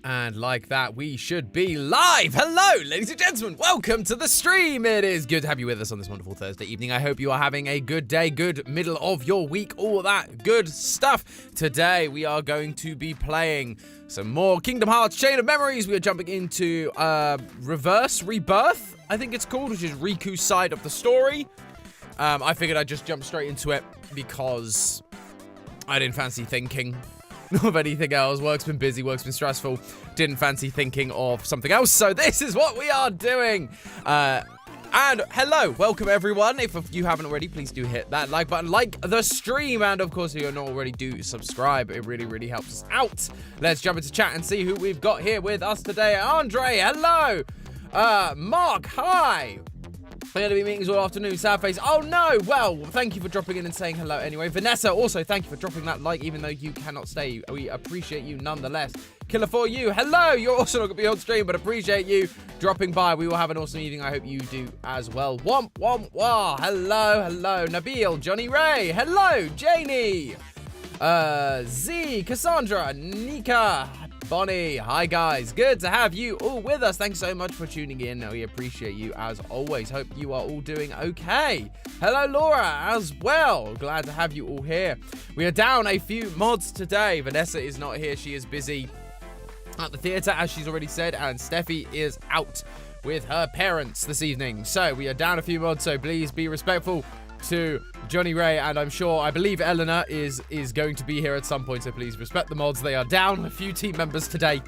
And like that, we should be live. Hello, ladies and gentlemen. Welcome to the stream. It is good to have you with us on this wonderful Thursday evening. I hope you are having a good day, good middle of your week, all that good stuff. Today, we are going to be playing some more Kingdom Hearts Chain of Memories. We are jumping into Rebirth, I think it's called, which is Riku's side of the story. I figured I'd just jump straight into it because I didn't fancy thinking of anything else. Work's been busy, work's been stressful. Didn't fancy thinking of something else, so this is what we are doing. And hello, welcome everyone. If you haven't already, please do hit that like button, like the stream, and of course, if you're not already, do subscribe. It really, really helps us out. Let's jump into chat and see who we've got here with us today. Andre, hello. Mark, hi. We're going to be meetings all afternoon. Sad face. Oh, no. Well, thank you for dropping in and saying hello anyway. Vanessa, also, thank you for dropping that like, even though you cannot stay. We appreciate you nonetheless. Killer for you. Hello. You're also not going to be on stream, but appreciate you dropping by. We will have an awesome evening. I hope you do as well. Womp, womp, wah. Hello, hello. Nabil, Johnny Ray. Hello, Janie. Z, Cassandra, Nika, Bonnie, hi guys, good to have you all with us. Thanks so much for tuning in. We appreciate you as always. Hope you are all doing okay. Hello Laura as well. Glad to have you all here. We are down a few mods today. Vanessa is not here. She is busy at the theater, as she's already said, and Steffi is out with her parents this evening. So we are down a few mods, so please be respectful to Johnny Ray, and I believe Eleanor is going to be here at some point, so please respect the mods. They are down a few team members today,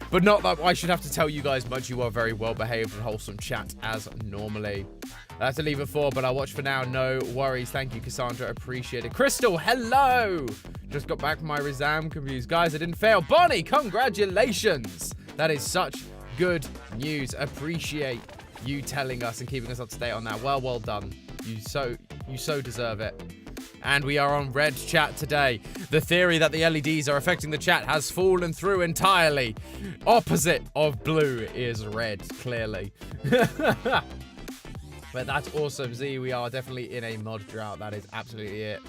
but not that I should have to tell you guys much. You are very well behaved and wholesome chat as normally. I have to leave at 4, but I'll watch for now. No worries. Thank you, Cassandra. Appreciate it. Crystal, hello. Just got back from my exam. Confused. Guys, I didn't fail. Bonnie, congratulations. That is such good news. Appreciate you telling us and keeping us up to date on that. Well done. You so deserve it. And we are on red chat today. The theory that the LEDs are affecting the chat has fallen through entirely. Opposite of blue is red, clearly. But that's awesome, Z. We are definitely in a mod drought. That is absolutely it.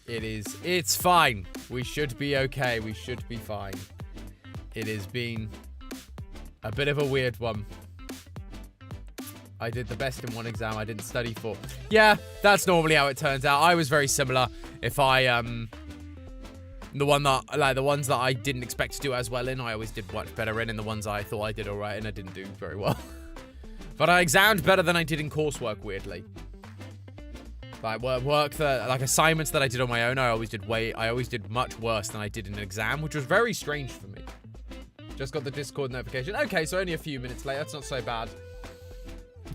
It's fine. We should be okay. We should be fine. It has been a bit of a weird one. I did the best in one exam I didn't study for. Yeah, that's normally how it turns out. I was very similar. If I, the ones that I didn't expect to do as well in, I always did much better in, and the ones I thought I did all right in, I didn't do very well. But I examined better than I did in coursework, weirdly. Like assignments that I did on my own, I always did much worse than I did in an exam, which was very strange for me. Just got the Discord notification. Okay, so only a few minutes late. That's not so bad.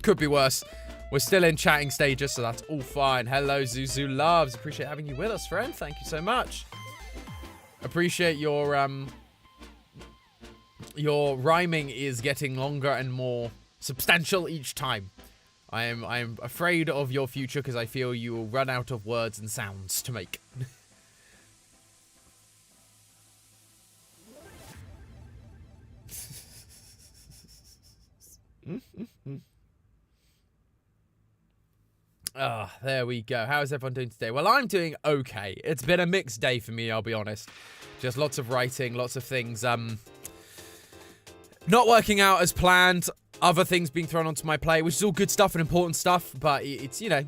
Could be worse. We're still in chatting stages, so that's all fine. Hello, Zuzu Loves. Appreciate having you with us, friend. Thank you so much. Appreciate your rhyming is getting longer and more substantial each time. I am afraid of your future because I feel you will run out of words and sounds to make. There we go. How is everyone doing today? Well, I'm doing okay. It's been a mixed day for me, I'll be honest. Just lots of writing, lots of things not working out as planned, other things being thrown onto my plate, which is all good stuff and important stuff, but it's, you know,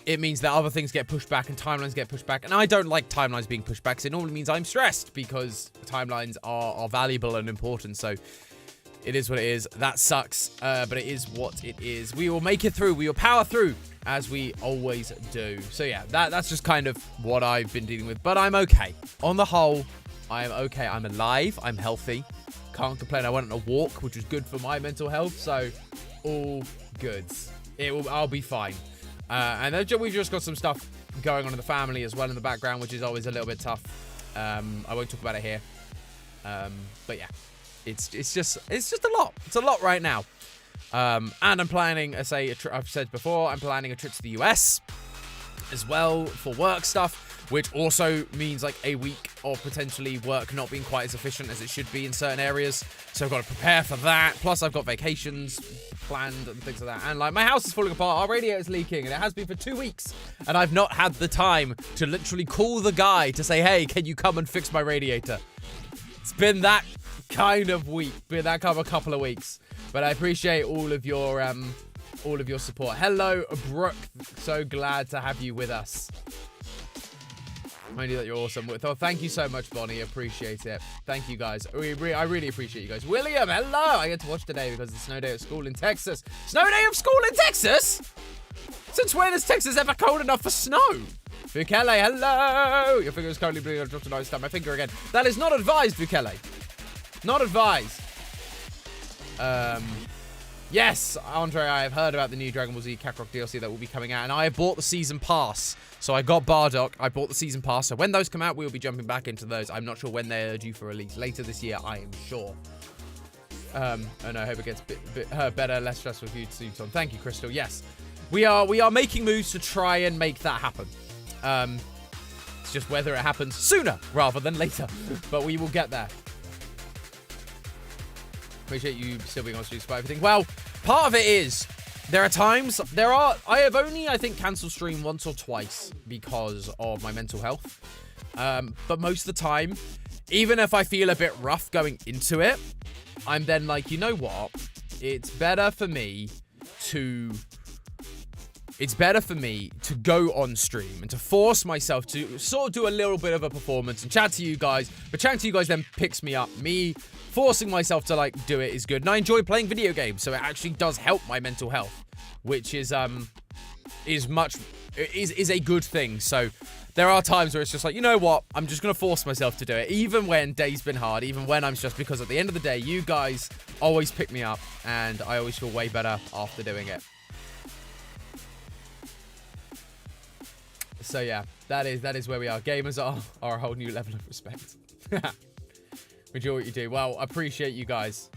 it means that other things get pushed back and timelines get pushed back, and I don't like timelines being pushed back, so it normally means I'm stressed because timelines are valuable and important, so it is what it is. That sucks, but it is what it is. We will make it through. We will power through, as we always do. So yeah, that's just kind of what I've been dealing with. But I'm okay. On the whole, I am okay. I'm alive. I'm healthy. Can't complain. I went on a walk, which was good for my mental health. So all good. I'll be fine. And then we've just got some stuff going on in the family as well in the background, which is always a little bit tough. I won't talk about it here. But yeah. It's just a lot. It's a lot right now. And I'm planning, I've said before, I'm planning a trip to the US as well for work stuff. which also means like a week of potentially work not being quite as efficient as it should be in certain areas. So I've got to prepare for that. Plus I've got vacations planned and things like that. And like my house is falling apart. Our radiator's leaking and it has been for 2 weeks. And I've not had the time to literally call the guy to say, hey, can you come and fix my radiator? It's been that kind of week. Been that kind of a couple of weeks. But I appreciate all of your support. Hello, Brooke. So glad to have you with us. I knew that you're awesome. Oh, thank you so much, Bonnie. Appreciate it. Thank you, guys. I really appreciate you guys. William, hello. I get to watch today because it's snow day at school in Texas. Snow day of school in Texas? Since when is Texas ever cold enough for snow? Bukele, hello. Your finger is currently bleeding. I dropped a knife. Stab my finger again. That is not advised, Bukele. Not advised. Yes, Andre, I have heard about the new Dragon Ball Z Kakarot DLC that will be coming out, and I have bought the season pass. So I got Bardock, I bought the season pass, so when those come out, we'll be jumping back into those. I'm not sure when they're due for release. Later this year, I am sure. And I hope it gets better, less stressful for you to Tom. Thank you, Crystal. Yes, we are making moves to try and make that happen. It's just whether it happens sooner rather than later, but we will get there. Appreciate you still being on stream for everything. Well, part of it is I have only, I think, cancelled stream once or twice because of my mental health. But most of the time, even if I feel a bit rough going into it, I'm then like, you know what? It's better for me to go on stream and to force myself to sort of do a little bit of a performance and chat to you guys. But chatting to you guys then picks me up. Me forcing myself to like do it is good. And I enjoy playing video games, so it actually does help my mental health, which is a good thing. So there are times where it's just like, you know what? I'm just going to force myself to do it, even when day's been hard, even when I'm stressed, because at the end of the day, you guys always pick me up and I always feel way better after doing it. So yeah, that is where we are. Gamers are a whole new level of respect. Enjoy what you do. Well, appreciate you guys.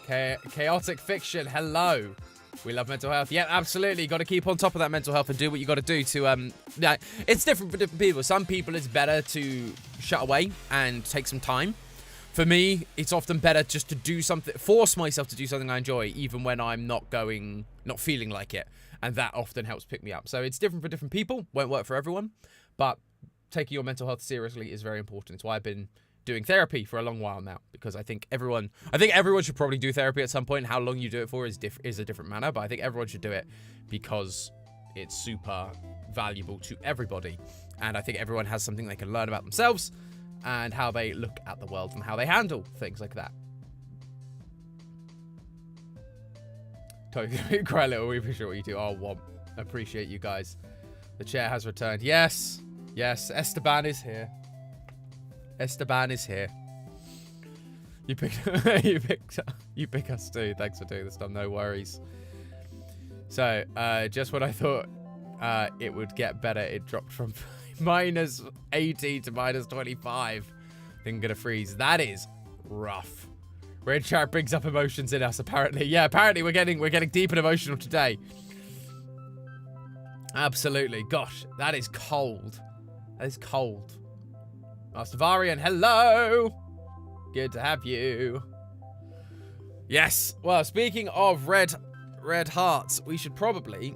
Chaotic Fiction, hello. We love mental health. Yeah, absolutely. Got to keep on top of that mental health and do what you got to do to, yeah, it's different for different people. Some people it's better to shut away and take some time. For me, it's often better just to do something, force myself to do something I enjoy, even when I'm not feeling like it. And that often helps pick me up. So it's different for different people. Won't work for everyone. But taking your mental health seriously is very important. It's why I've been doing therapy for a long while now, because I think everyone should probably do therapy at some point. How long you do it for is a different manner, but I think everyone should do it because it's super valuable to everybody. And I think everyone has something they can learn about themselves and how they look at the world and how they handle things like that. Totally cry a little. We appreciate what you do. Oh, Womp. Appreciate you guys. The chair has returned. Yes. Yes. Esteban is here. Esteban is here. You pick us too. Thanks for doing this stuff. No worries. So, just when I thought it would get better, it dropped from minus 80 to minus 25. Didn't get a freeze. That is rough. Red chat brings up emotions in us, apparently. Yeah, apparently we're getting deep and emotional today. Absolutely. Gosh, that is cold. That is cold. Master Varian, hello! Good to have you. Yes. Well, speaking of red hearts, we should probably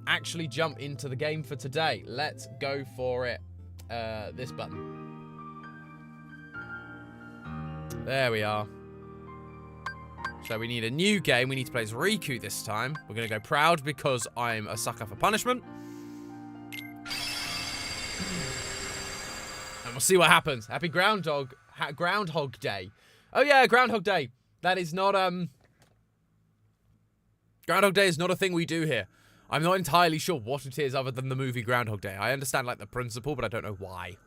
actually jump into the game for today. Let's go for it. This button. There we are. So we need a new game. We need to play as Riku this time. We're going to go proud because I'm a sucker for punishment. And we'll see what happens. Happy Groundhog Day. Oh yeah, Groundhog Day. That is not, Groundhog Day is not a thing we do here. I'm not entirely sure what it is other than the movie Groundhog Day. I understand, like, the principle, but I don't know why.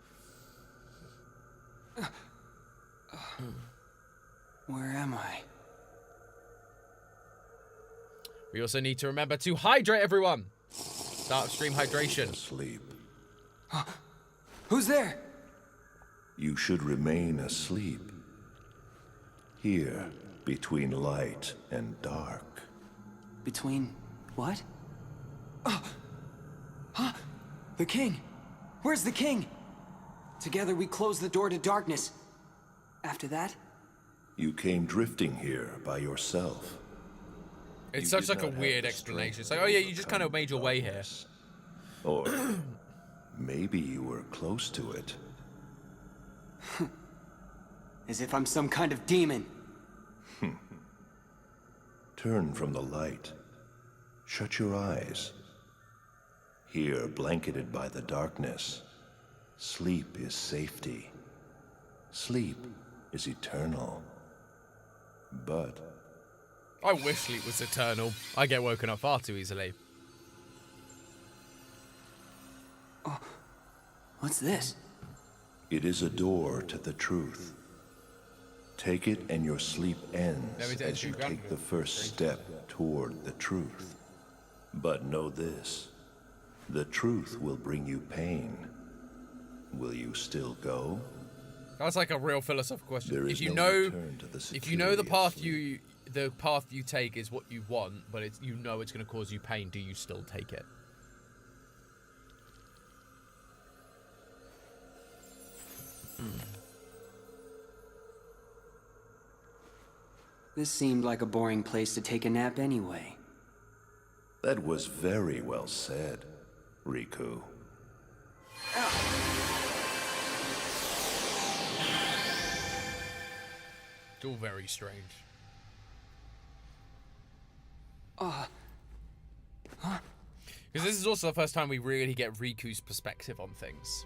Where am I? We also need to remember to hydrate, everyone. Start stream hydration. Sleep. Who's there? You should remain asleep. Here, between light and dark. Between what? Oh. Huh? The king. Where's the king? Together we closed the door to darkness. After that? You came drifting here by yourself. It's You such did like a not have weird the explanation. It's strength like, oh yeah, to you just kind of overcome made your way here. darkness. Or maybe you were close to it. As if I'm some kind of demon. Turn from the light. Shut your eyes. Here, blanketed by the darkness, sleep is safety. Sleep is eternal. But I wish sleep was eternal. I get woken up far too easily. Oh, what's this? it is a door to the truth. Take it and your sleep ends as you take the first step toward the truth. But know this, the truth will bring you pain. Will you still go? That's like a real philosophical question. There is If you no know, return to the if you know the security of path the path you take is what you want, but it's, you know it's going to cause you pain, do you still take it? This seemed like a boring place to take a nap anyway. That was very well said, Riku. It's all very strange. Because this is also the first time we really get Riku's perspective on things.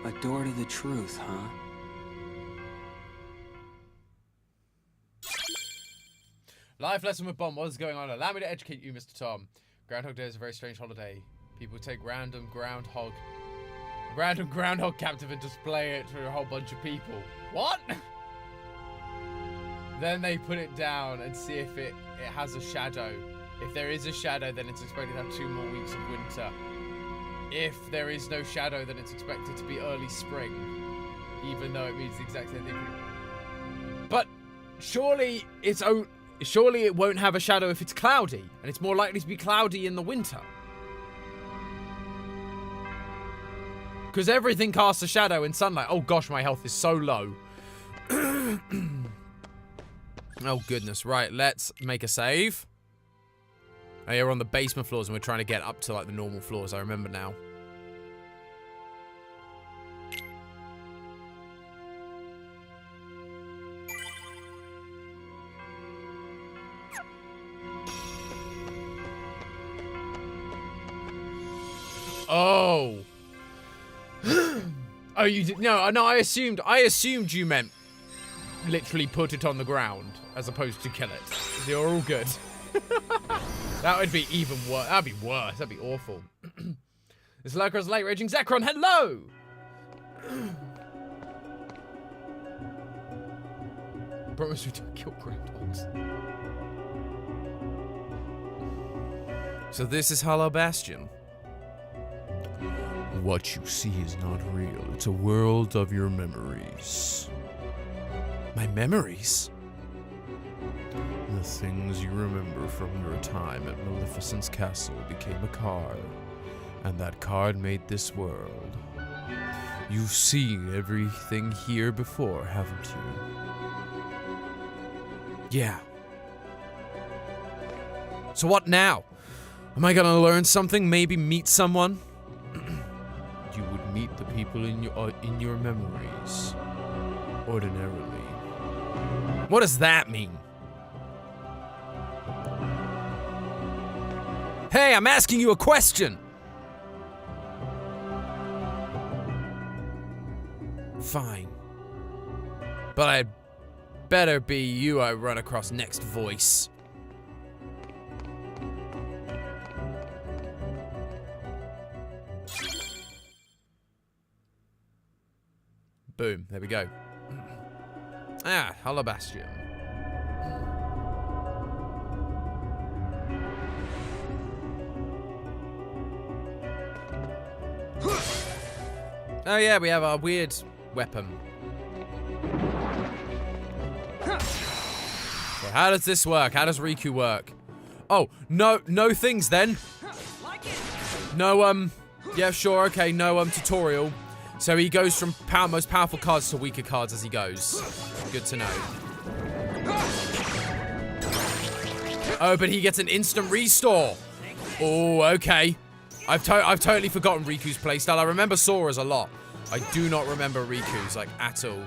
A door to the truth, huh? Life lesson with Bomb. What is going on? Allow me to educate you, Mr. Tom. Groundhog Day is a very strange holiday. People take random groundhog captive and display it to a whole bunch of people. What? Then they put it down and see if it has a shadow. If there is a shadow, then it's expected to have 2 more weeks of winter. If there is no shadow, then it's expected to be early spring, even though it means the exact same thing. But surely it won't have a shadow if it's cloudy, and it's more likely to be cloudy in the winter. Because everything casts a shadow in sunlight. Oh gosh, my health is so low. Oh goodness, right, let's make a save. Oh yeah, we're on the basement floors and we're trying to get up to like the normal floors, I remember now. Oh. Oh, you did no, I assumed you meant literally put it on the ground as opposed to kill it. You're all good. That would be even worse. That'd be worse. That'd be awful. This Lurker's late raging Zekron. Hello. Promise we don't kill groundhogs. So this is Hollow Bastion. What you see is not real. It's a world of your memories. My memories? The things you remember from your time at Maleficent's castle became a card, and that card made this world. You've seen everything here before, haven't you? Yeah. So what now? Am I gonna learn something? Maybe meet someone? You would meet the people in your memories, ordinarily. What does that mean? Hey, I'm asking you a question! Fine. But I'd better be you I run across next, voice. Boom, there we go. Ah, Hollow Bastion. Oh yeah, we have our weird weapon. So how does this work? How does Riku work? Oh, no things then. No, yeah, sure, okay, no, tutorial. So he goes from most powerful cards to weaker cards as he goes. Good to know. Oh, but he gets an instant restore. Oh, okay. I've totally forgotten Riku's playstyle. I remember Sora's a lot. I do not remember Riku's, like, at all.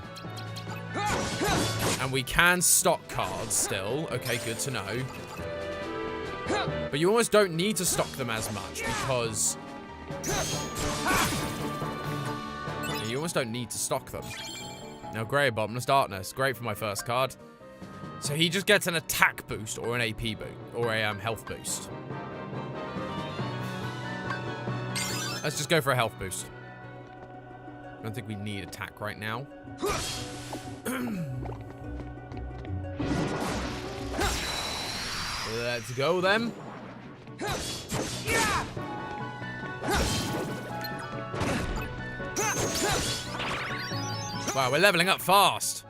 And we can stock cards still. Okay, good to know. But you almost don't need to stock them as much because... You almost don't need to stock them. Now, Grey Bottomless Darkness. Great for my first card. So he just gets an attack boost or an AP boost or a health boost. Let's just go for a health boost. I don't think we need attack right now. Let's go then. Wow, we're leveling up fast.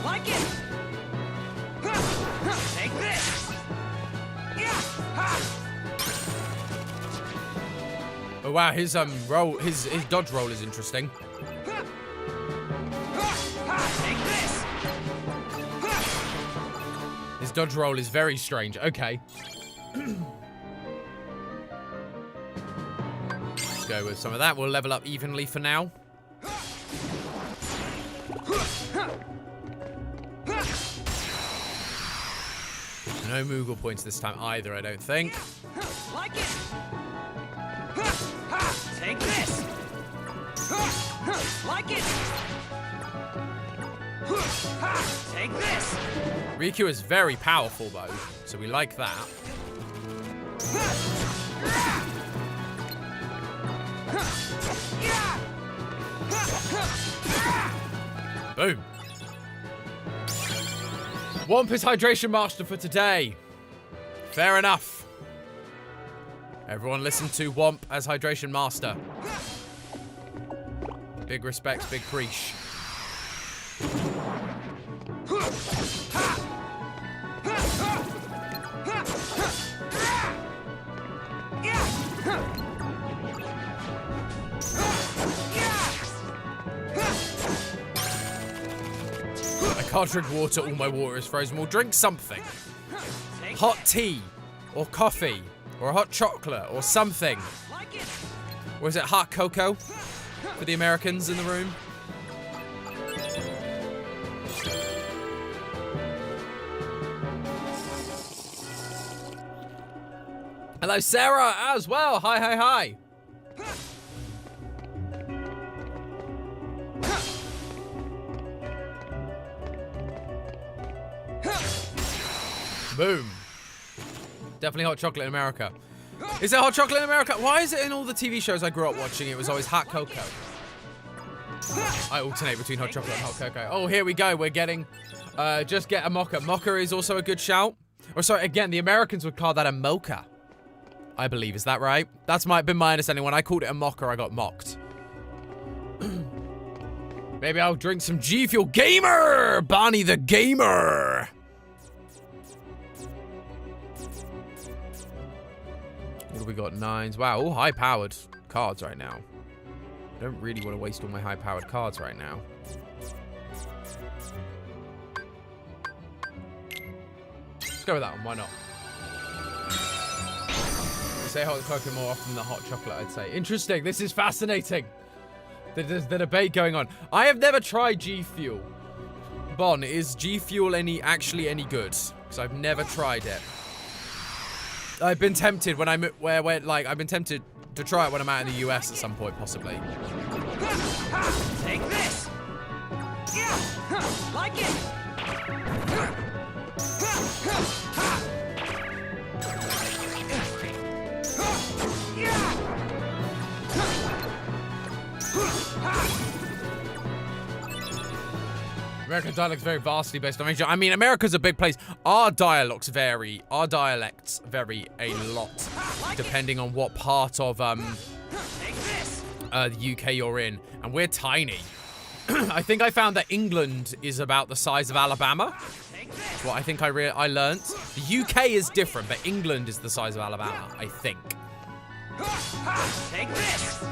Like it. Take this. Oh wow, his roll, his dodge roll is interesting. Take this. His dodge roll is very strange. Okay. Let's go with some of that. We'll level up evenly for now. No Moogle points this time either, I don't think. Like it. Take this. Like it. Take this. Riku is very powerful though, so we like that. Boom. Womp is Hydration Master for today. Fair enough. Everyone listen to Womp as Hydration Master. Big respects, big preach. I can't drink water, all my water is frozen. We'll drink something. Hot tea, or coffee, or hot chocolate, or something. Or is it hot cocoa for the Americans in the room? Hello, Sarah, as well. Hi, hi, hi. Boom. Definitely hot chocolate in America. Is it hot chocolate in America? Why is it in all the TV shows I grew up watching, it was always hot cocoa? I alternate between hot chocolate and hot cocoa. Oh, here we go. We're getting... just get a mocha. Mocha is also a good shout. Or sorry, again, the Americans would call that a mocha. I believe. Is that right? That's been my understanding. When I called it a mocha, I got mocked. Maybe I'll drink some G Fuel. Gamer! Barney the Gamer! What have we got? Nines. Wow, all high-powered cards right now. I don't really want to waste all my high-powered cards right now. Let's go with that one. Why not? You say hot cocoa more often than hot chocolate, I'd say. Interesting. This is fascinating. There's the debate going on. I have never tried G Fuel. Bon, is G Fuel actually any good? Because I've never tried it. I've been tempted when I've been tempted to try it when I'm out in the US at some point, possibly. Take this. Like it. American dialect's very vastly based on Asia. I mean, America's a big place. Our dialects vary a lot depending on what part of the UK you're in, and we're tiny. I think I found that England is about the size of Alabama. That's what I think I learnt. The UK is different, but England is the size of Alabama, I think. Take this.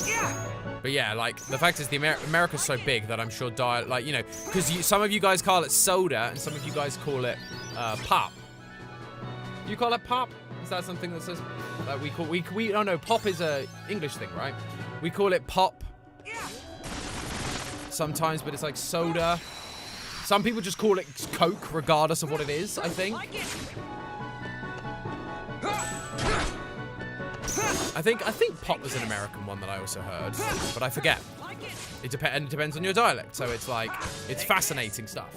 Yeah. But yeah, like, the fact is America's so big that I'm sure like, you know, because some of you guys call it soda and some of you guys call it pop. You call it pop? Is that something that says we oh no, pop is a English thing, right? We call it pop sometimes, but it's like soda. Some people just call it Coke regardless of what it is, I think. I think pop was an American one that I also heard, but I forget. It depends on your dialect, so it's like, it's fascinating stuff.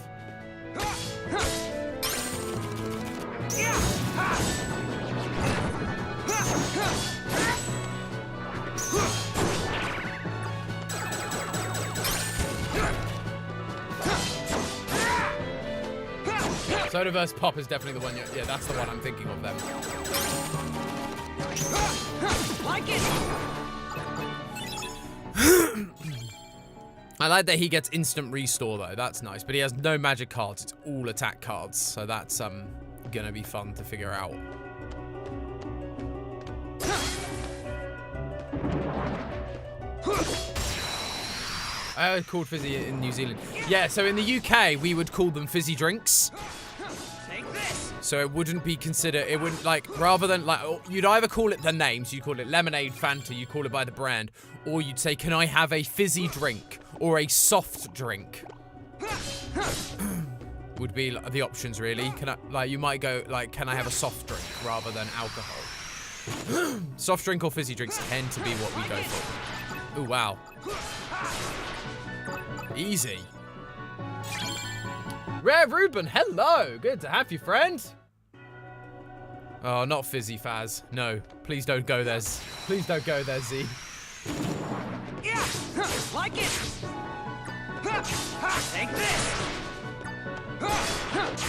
Soda vs. Pop is definitely the one. Yeah, that's the one I'm thinking of then. Like it. I like that he gets instant restore though. That's nice, but he has no magic cards. It's all attack cards, so that's gonna be fun to figure out. Called fizzy in New Zealand. Yeah, so in the UK we would call them fizzy drinks. So it wouldn't be considered, it wouldn't, like, rather than, like, you'd either call it the names, you call it lemonade, Fanta, you call it by the brand, or you'd say, can I have a fizzy drink, or a soft drink? Would be the options, really. Can I, like, you might go, like, can I have a soft drink, rather than alcohol? Soft drink or fizzy drinks tend to be what we go for. Ooh, wow. Easy. Rare Ruben, hello! Good to have you, friend. Oh, not fizzy Faz. No, please don't go there. Please don't go there, Z. Yeah, like it. Take this.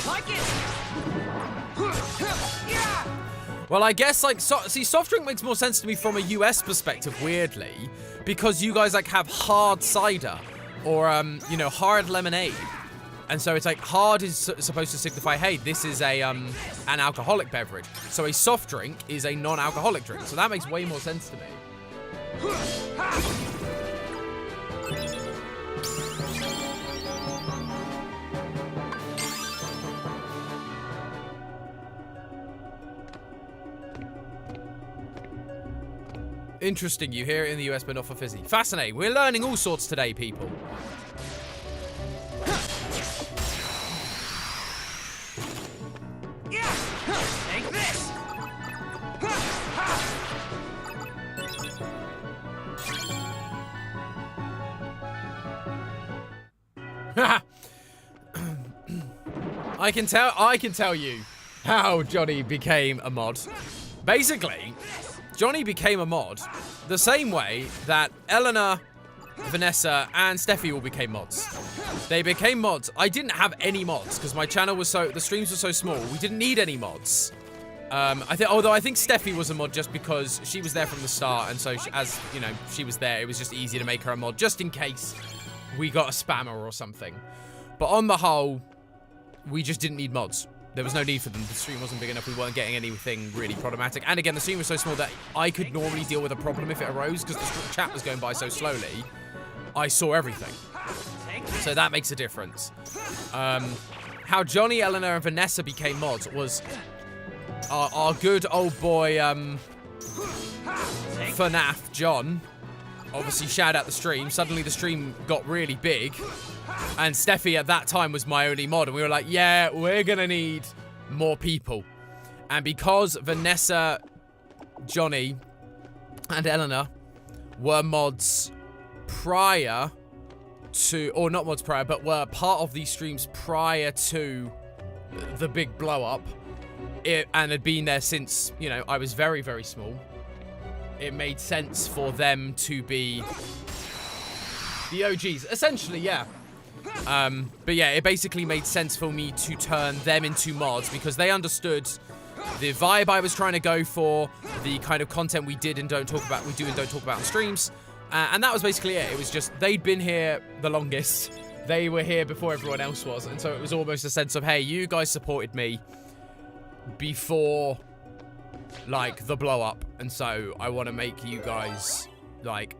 Like it. Yeah. Well, I guess, like, see, soft drink makes more sense to me from a US perspective, weirdly, because you guys, like, have hard cider or, you know, hard lemonade. And so it's like, hard is supposed to signify, hey, this is a an alcoholic beverage. So a soft drink is a non-alcoholic drink. So that makes way more sense to me. Interesting, you hear it in the US but not for fizzy. Fascinating. We're learning all sorts today, people. Take this. I can tell you how Johnny became a mod. Basically, Johnny became a mod the same way that Eleanor, Vanessa, and Steffi all became mods. They became mods. I didn't have any mods because my channel was the streams were so small. We didn't need any mods. Although I think Steffi was a mod just because she was there from the start, and so as you know, she was there. It was just easy to make her a mod, just in case we got a spammer or something. But on the whole, we just didn't need mods. There was no need for them. The stream wasn't big enough. We weren't getting anything really problematic. And again, the stream was so small that I could normally deal with a problem if it arose because the chat was going by so slowly. I saw everything. So that makes a difference. How Johnny, Eleanor, and Vanessa became mods was our good old boy, FNAF John. Obviously, shout out the stream. Suddenly, the stream got really big. And Steffi at that time was my only mod. And we were like, yeah, we're going to need more people. And because Vanessa, Johnny, and Eleanor were mods prior to, or not mods prior, but were part of these streams prior to the big blow up, and had been there since, you know, I was very, very small, it made sense for them to be the OGs. Essentially, yeah. But yeah, it basically made sense for me to turn them into mods because they understood the vibe I was trying to go for, the kind of content we do and don't talk about on streams. And that was basically it. It was just, they'd been here the longest. They were here before everyone else was. And so it was almost a sense of, hey, you guys supported me before, like, the blow up. And so I want to make you guys, like,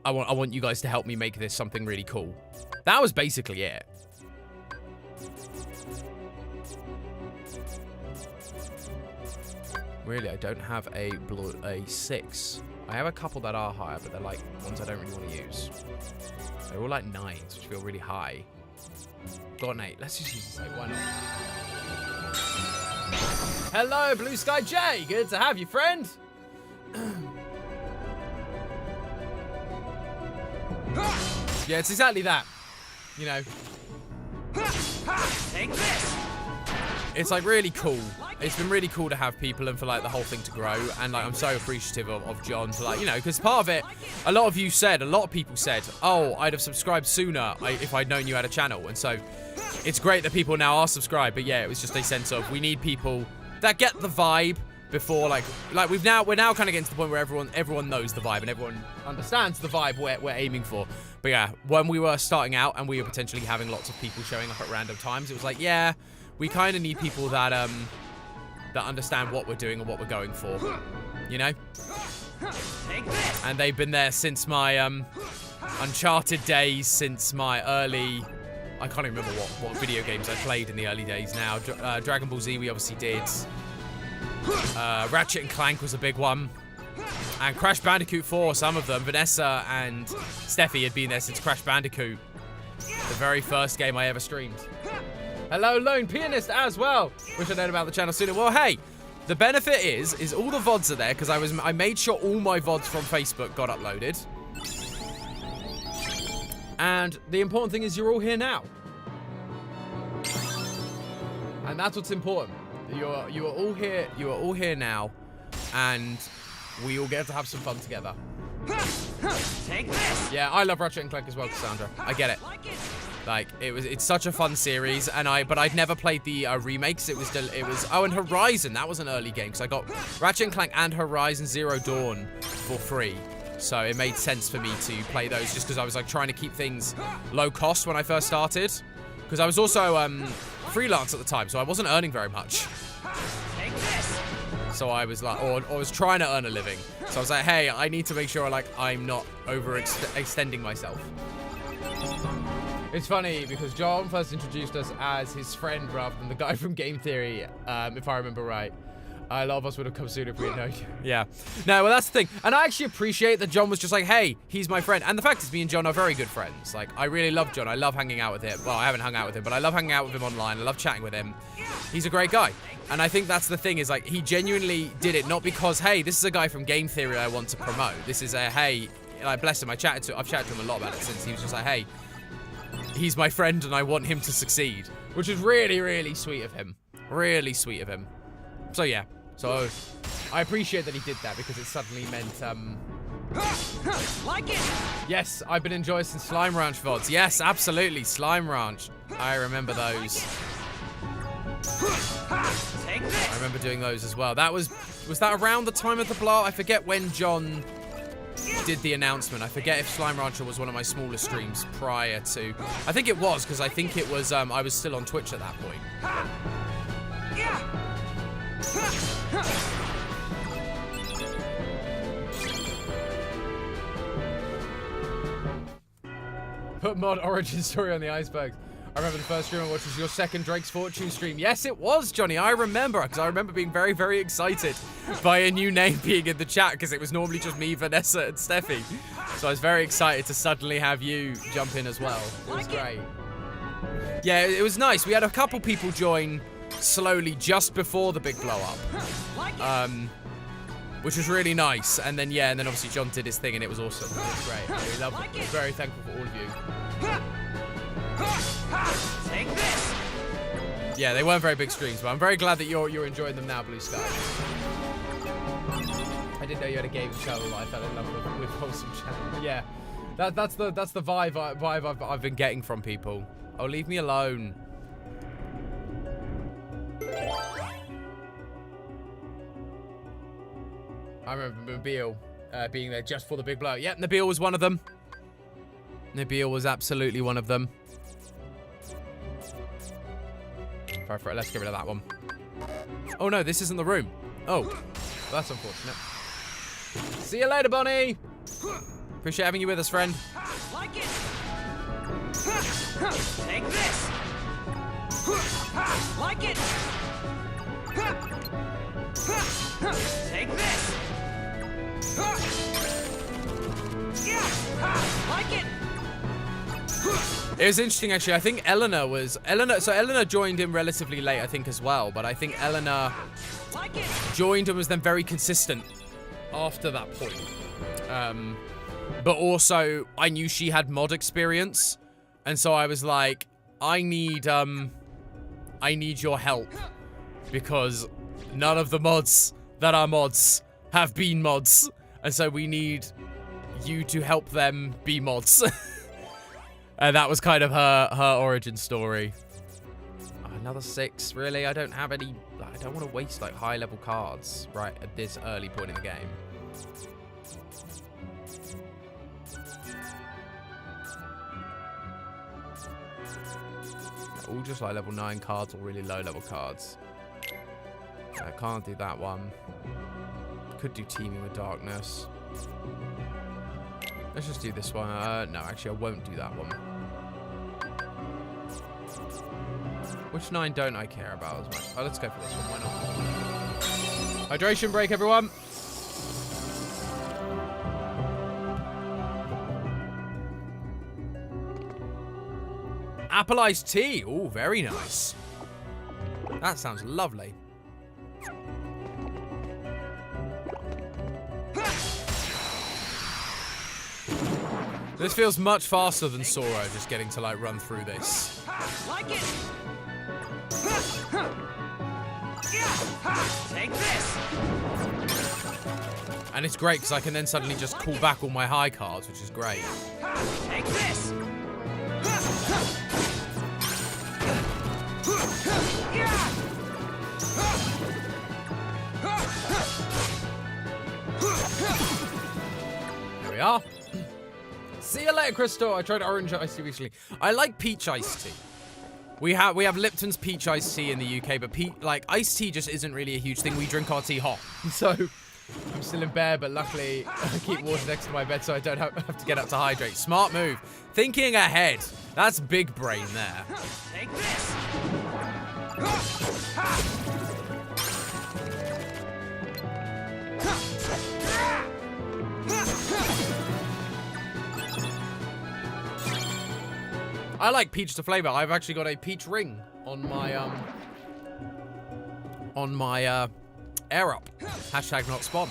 I want you guys to help me make this something really cool. That was basically it. Really, I don't have a 6. I have a couple that are higher, but they're like ones I don't really want to use. They're all like 9s, which feel really high. Got an 8. Let's just use this 8. Why not? Hello, Blue Sky J. Good to have you, friend. Yeah, it's exactly that. You know. Take this. It's like really cool. It's been really cool to have people and for like the whole thing to grow. And like I'm so appreciative of John for like, you know, because part of it, a lot of people said, oh, I'd have subscribed sooner if I'd known you had a channel. And so it's great that people now are subscribed. But yeah, it was just a sense of we need people that get the vibe before like we're now kind of getting to the point where everyone knows the vibe and everyone understands the vibe we're aiming for. But yeah, when we were starting out and we were potentially having lots of people showing up at random times, it was like, yeah, we kind of need people that that understand what we're doing and what we're going for, you know? And they've been there since my Uncharted days, since my early, I can't even remember what video games I played in the early days now. Dragon Ball Z we obviously did. Ratchet and Clank was a big one. And Crash Bandicoot 4, some of them. Vanessa and Steffi had been there since Crash Bandicoot, the very first game I ever streamed. Hello, Lone Pianist as well. Wish I'd known about the channel sooner. Well, hey, the benefit is all the VODs are there because I made sure all my VODs from Facebook got uploaded. And the important thing is you're all here now. And that's what's important. You are all here. You are all here now, and we all get to have some fun together. Take this. Yeah, I love Ratchet and Clank as well, Cassandra. I get it. Like it's such a fun series, but I'd never played the remakes. It was and Horizon. That was an early game because I got Ratchet and Clank and Horizon Zero Dawn for free. So it made sense for me to play those just because I was like trying to keep things low cost when I first started. Because I was also freelance at the time, so I wasn't earning very much. Take this. So I was like, or I was trying to earn a living. So I was like, hey, I need to make sure like I'm not overextending myself. It's funny because John first introduced us as his friend rather than the guy from Game Theory, if I remember right. A lot of us would have come sooner if we had known you. Yeah. No, well, that's the thing. And I actually appreciate that John was just like, hey, he's my friend. And the fact is, me and John are very good friends. Like, I really love John. I love hanging out with him. Well, I haven't hung out with him, but I love hanging out with him online. I love chatting with him. He's a great guy. And I think that's the thing is, like, he genuinely did it not because, hey, this is a guy from Game Theory I want to promote. This is a, hey, like, bless him. I've chatted to him a lot about it since he was just like, hey, he's my friend and I want him to succeed. Which is really, really sweet of him. Really sweet of him. So, yeah. So, I appreciate that he did that because it suddenly meant, Like it. yes, I've been enjoying some Slime Ranch VODs. Yes, absolutely, Slime Ranch. I remember those. Take this. I remember doing those as well. That was that around the time of the blow? I forget when John did the announcement. I forget if Slime Rancher was one of my smaller streams prior to. I think it was because I think it was. I was still on Twitch at that point. Put mod origin story on the icebergs. I remember the first stream I watched was your second Drake's Fortune stream. Yes, it was, Johnny. I remember, because I remember being very, very excited by a new name being in the chat, because it was normally just me, Vanessa, and Steffi. So I was very excited to suddenly have you jump in as well. It was great. Yeah, it was nice. We had a couple people join slowly just before the big blow up. Which was really nice. And then, yeah, and then obviously John did his thing, and it was awesome. It was great. I really loved it. I was very thankful for all of you. Take this. Yeah, they weren't very big streams, but I'm very glad that you're enjoying them now, Blue Sky. I didn't know you had a gaming channel. I fell in love with wholesome channel. Yeah, that's the vibe I've been getting from people. Oh, leave me alone. I remember Nabil being there just for the big blow. Yep, Nabil was one of them. Nabil was absolutely one of them. Let's get rid of that one. Oh no, this isn't the room. Oh, well, that's unfortunate. See you later, Bonnie. Appreciate having you with us, friend. Like it. Take this. Like it. Take this. Like it. It was interesting, actually. I think Eleanor joined him relatively late, I think, as well. But I think Eleanor joined and was then very consistent after that point. But also, I knew she had mod experience. And so I was like, I need your help. Because none of the mods that are mods have been mods. And so we need you to help them be mods. And that was kind of her origin story. Another 6, really? I don't have any... I don't want to waste, like, high-level cards right at this early point in the game. All just, like, level 9 cards or really low-level cards. I can't do that one. Could do Teaming with Darkness. Let's just do this one. No, actually, I won't do that one. Which 9 don't I care about as much? Oh, let's go for this one. Why not? Hydration break, everyone. Apple iced tea. Oh, very nice. That sounds lovely. This feels much faster than Sora, just getting to, like, run through this. Like it. Take this. And it's great, because I can then suddenly just call back all my high cards, which is great. Take this. There we are. See you later, Crystal. I tried orange iced tea recently. I like peach iced tea. We have Lipton's peach iced tea in the UK, but iced tea just isn't really a huge thing. We drink our tea hot. So I'm still in bed, but luckily I keep water next to my bed so I don't have to get up to hydrate. Smart move. Thinking ahead. That's big brain there. Take this. I like peach to flavor. I've actually got a peach ring on my air up. Hashtag not spawn.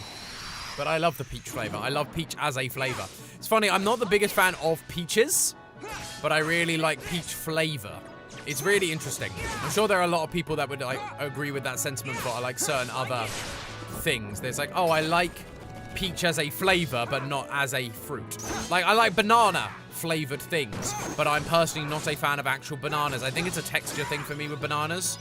But I love the peach flavor. I love peach as a flavor. It's funny, I'm not the biggest fan of peaches, but I really like peach flavor. It's really interesting. I'm sure there are a lot of people that would like agree with that sentiment, but I like certain other things. There's like, oh, I like peach as a flavor, but not as a fruit. Like, I like banana flavored things, but I'm personally not a fan of actual bananas. I think it's a texture thing for me with bananas.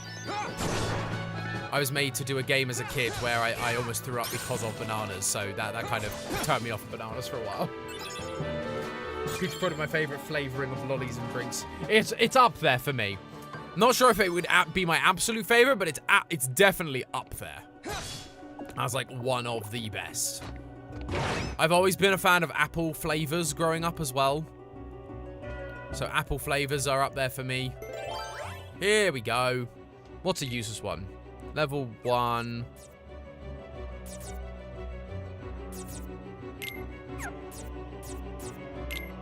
I was made to do a game as a kid where I almost threw up because of bananas, so that kind of turned me off of bananas for a while. Peach is probably my favorite flavoring of lollies and drinks. It's up there for me. Not sure if it would be my absolute favorite, but it's definitely up there as like one of the best. I've always been a fan of apple flavors growing up as well. So apple flavors are up there for me. Here we go. What's a useless one? Level 1.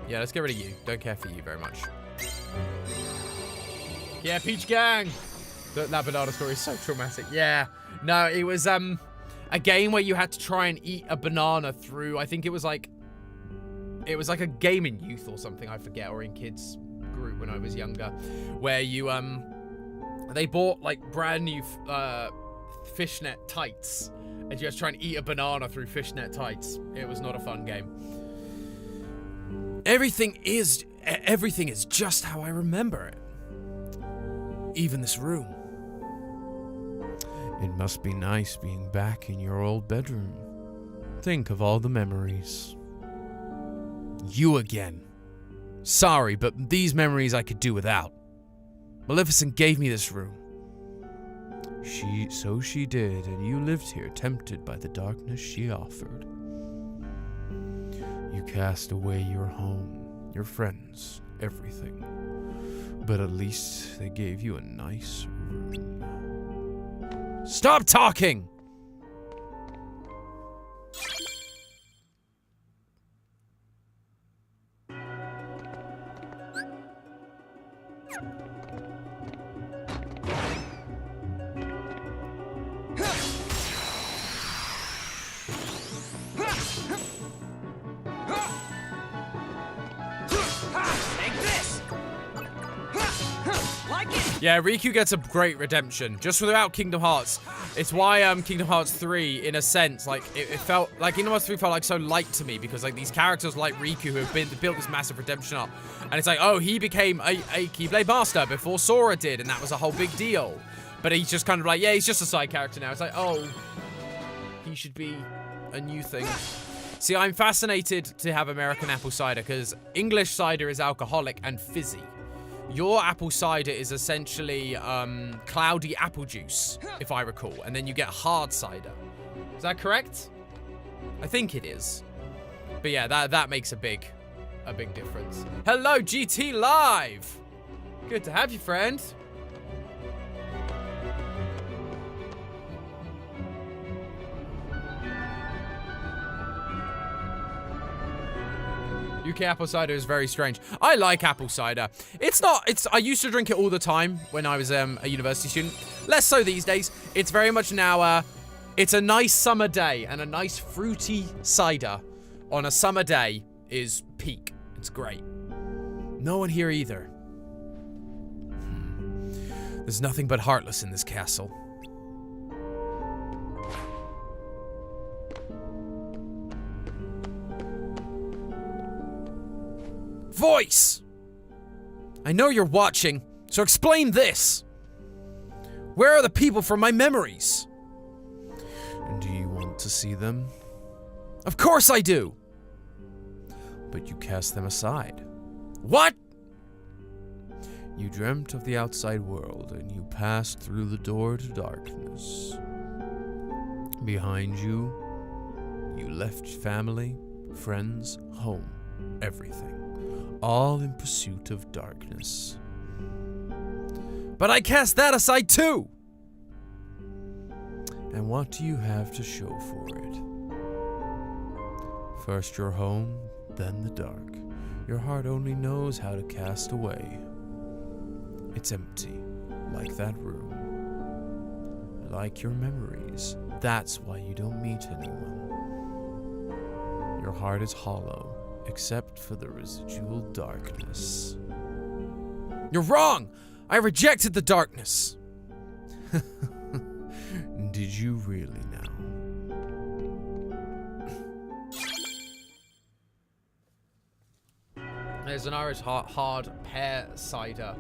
Yeah, let's get rid of you. Don't care for you very much. Yeah, Peach Gang. That banana story is so traumatic. Yeah. No, it was a game where you had to try and eat a banana through, I think it was like a game in youth or something, I forget, or in kids group when I was younger, where you they bought like brand new fishnet tights and you had to try and eat a banana through fishnet tights. It was not a fun game. Everything is just how I remember it. Even this room. It must be nice being back in your old bedroom. Think of all the memories. You again. Sorry, but these memories I could do without. Maleficent gave me this room. So she did, and you lived here, tempted by the darkness she offered. You cast away your home, your friends, everything. But at least they gave you a nice room. Stop talking! Yeah, Riku gets a great redemption, just without Kingdom Hearts. It's why Kingdom Hearts 3, in a sense, like, it felt, like, Kingdom Hearts 3 felt, like, so light to me, because, like, these characters like Riku who have built this massive redemption up, and it's like, oh, he became a Keyblade Master before Sora did, and that was a whole big deal. But he's just kind of like, yeah, he's just a side character now. It's like, oh, he should be a new thing. See, I'm fascinated to have American apple cider, because English cider is alcoholic and fizzy. Your apple cider is essentially cloudy apple juice, if I recall, and then you get hard cider. Is that correct? I think it is. But yeah, that makes a big difference. Hello, GT Live! Good to have you, friend. UK apple cider is very strange. I like apple cider. I used to drink it all the time when I was a university student. Less so these days. It's very much now, it's a nice summer day, and a nice fruity cider on a summer day is peak. It's great. No one here either. There's nothing but Heartless in this castle. Voice! I know you're watching, so explain this. Where are the people from my memories? And do you want to see them? Of course I do! But you cast them aside. What? You dreamt of the outside world, and you passed through the door to darkness. Behind you, you left family, friends, home, everything. All in pursuit of darkness. But I cast that aside too! And what do you have to show for it? First your home, then the dark. Your heart only knows how to cast away. It's empty, like that room. Like your memories. That's why you don't meet anyone. Your heart is hollow, except for the residual darkness. You're wrong! I rejected the darkness! Did you really now? There's an Irish hard pear cider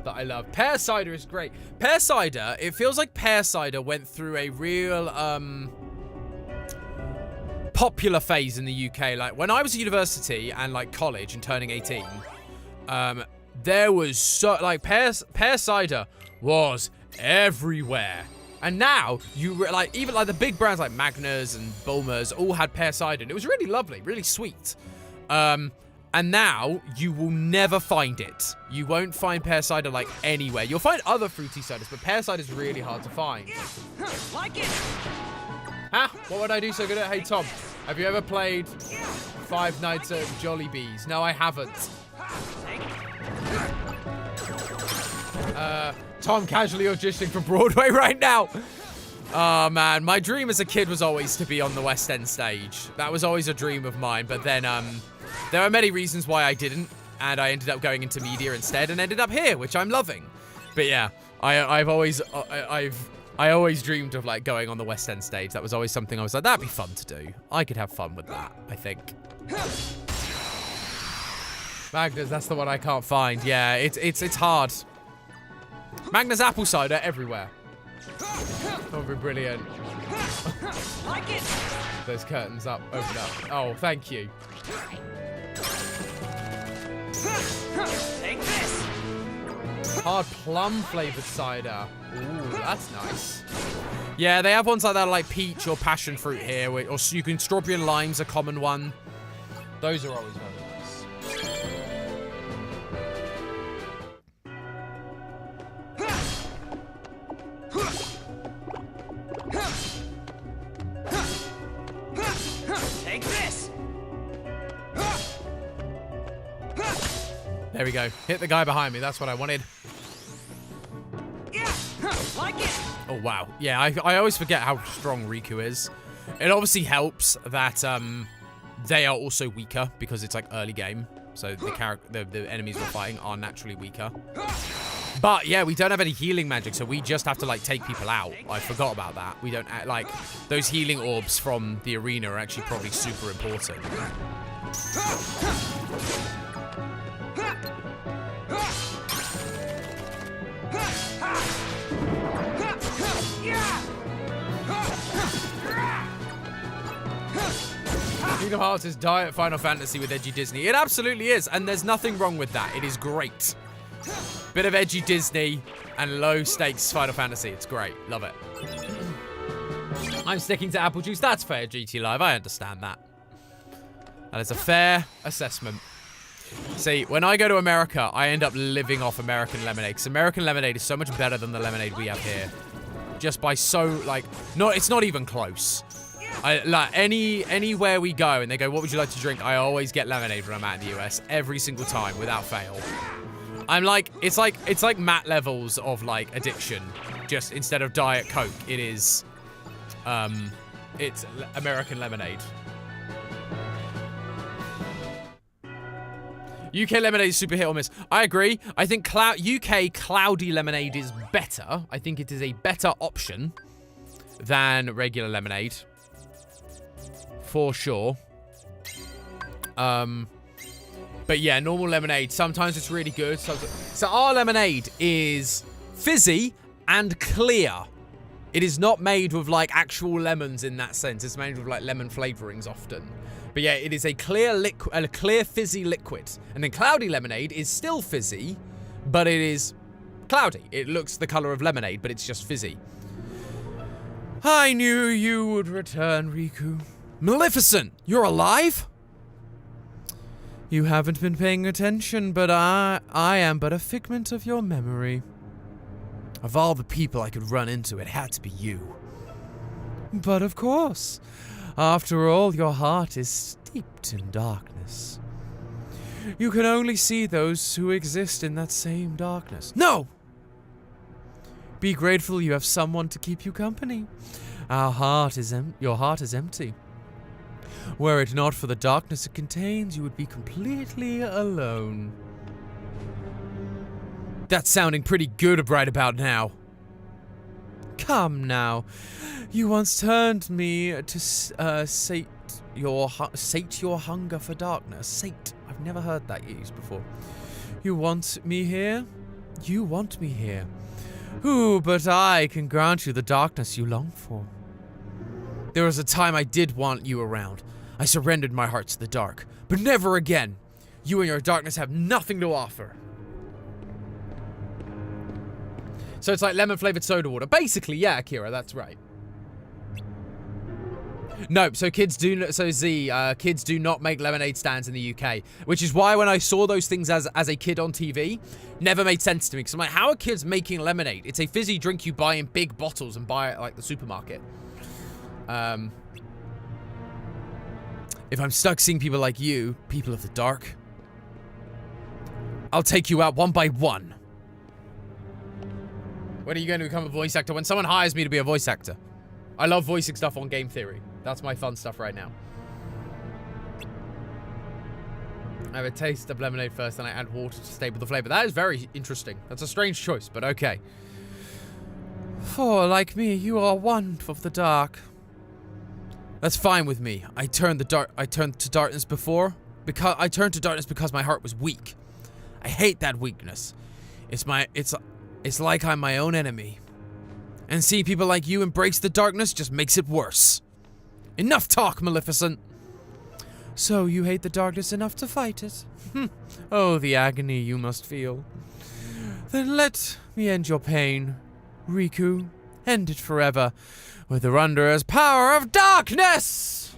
that I love. Pear cider is great. Pear cider, it feels like pear cider went through a real, popular phase in the UK. Like, when I was at university and, like, college and turning 18, there was so, like, pear cider was everywhere. And now, like, even, like, the big brands like Magners and Bulmers all had pear cider, and it was really lovely, really sweet. And now, you will never find it. You won't find pear cider, like, anywhere. You'll find other fruity ciders, but pear cider is really hard to find. Like it. Huh? What would I do so good at? Hey, Tom, have you ever played Five Nights at Jollibee's? No, I haven't. Tom casually auditioning for Broadway right now. Oh, man. My dream as a kid was always to be on the West End stage. That was always a dream of mine. But then, there are many reasons why I didn't. And I ended up going into media instead and ended up here, which I'm loving. But yeah, I always dreamed of, like, going on the West End stage. That was always something I was like, that'd be fun to do. I could have fun with that, I think. Magnus, that's the one I can't find. Yeah, it's hard. Magnus apple cider everywhere. That would be brilliant. Like it. Those curtains up, open up. Oh, thank you. Take this. Hard plum flavored cider. Ooh, that's nice. Yeah, they have ones like that, like peach or passion fruit here, or you can strawberry and lime's a common one. Those are always very nice. Take this. There we go. Hit the guy behind me. That's what I wanted. Yeah. Like it. Oh, wow. Yeah, I always forget how strong Riku is. It obviously helps that they are also weaker because it's like early game. So the enemies we're fighting are naturally weaker. But yeah, we don't have any healing magic, so we just have to like take people out. I forgot about that. We don't like those healing orbs from the arena are actually probably super important. Kingdom Hearts is diet Final Fantasy with edgy Disney. It absolutely is, and there's nothing wrong with that. It is great. Bit of edgy Disney and low stakes Final Fantasy. It's great. Love it. I'm sticking to apple juice. That's fair, GT Live. I understand that. That is a fair assessment. See, when I go to America, I end up living off American lemonade, because American lemonade is so much better than the lemonade we have here. Just by so, like, it's not even close. Like anywhere we go and they go, what would you like to drink? I always get lemonade when I'm out in the US every single time without fail. I'm like, it's like Matt levels of like addiction. Just instead of Diet Coke, it is, it's American lemonade. UK lemonade is super hit or miss. I agree. I think UK cloudy lemonade is better. I think it is a better option than regular lemonade. For sure. But yeah, normal lemonade, sometimes it's really good. So our lemonade is fizzy and clear. It is not made with like actual lemons in that sense. It's made with like lemon flavorings often. But yeah, it is a clear fizzy liquid. And then cloudy lemonade is still fizzy, but it is cloudy. It looks the color of lemonade, but it's just fizzy. I knew you would return, Riku. Maleficent, you're alive? You haven't been paying attention, but I am but a figment of your memory. Of all the people I could run into, it had to be you. But of course, after all, your heart is steeped in darkness. You can only see those who exist in that same darkness. No! Be grateful you have someone to keep you company. Your heart is empty. Were it not for the darkness it contains, you would be completely alone. That's sounding pretty good right about now. Come now. You once turned me to sate your hunger for darkness. Sate. I've never heard that used before. You want me here? You want me here. Ooh, but I can grant you the darkness you long for. There was a time I did want you around. I surrendered my heart to the dark, but never again. You and your darkness have nothing to offer. So it's like lemon-flavored soda water. Basically, yeah, Akira, that's right. No, so kids do not make lemonade stands in the UK, which is why when I saw those things as a kid on TV, never made sense to me. Because I'm like, how are kids making lemonade? It's a fizzy drink you buy in big bottles and buy at like the supermarket. If I'm stuck seeing people like you, people of the dark, I'll take you out one by one. When are you going to become a voice actor? When someone hires me to be a voice actor. I love voicing stuff on Game Theory. That's my fun stuff right now. I have a taste of lemonade first, then I add water to stable the flavor. That is very interesting. That's a strange choice, but okay. For, like me, you are one of the dark. That's fine with me. I turned to darkness because my heart was weak. I hate that weakness. It's like I'm my own enemy. And seeing people like you embrace the darkness just makes it worse. Enough talk, Maleficent. So you hate the darkness enough to fight it? Oh, the agony you must feel. Then let me end your pain, Riku. End it forever with the Wanderer's power of darkness!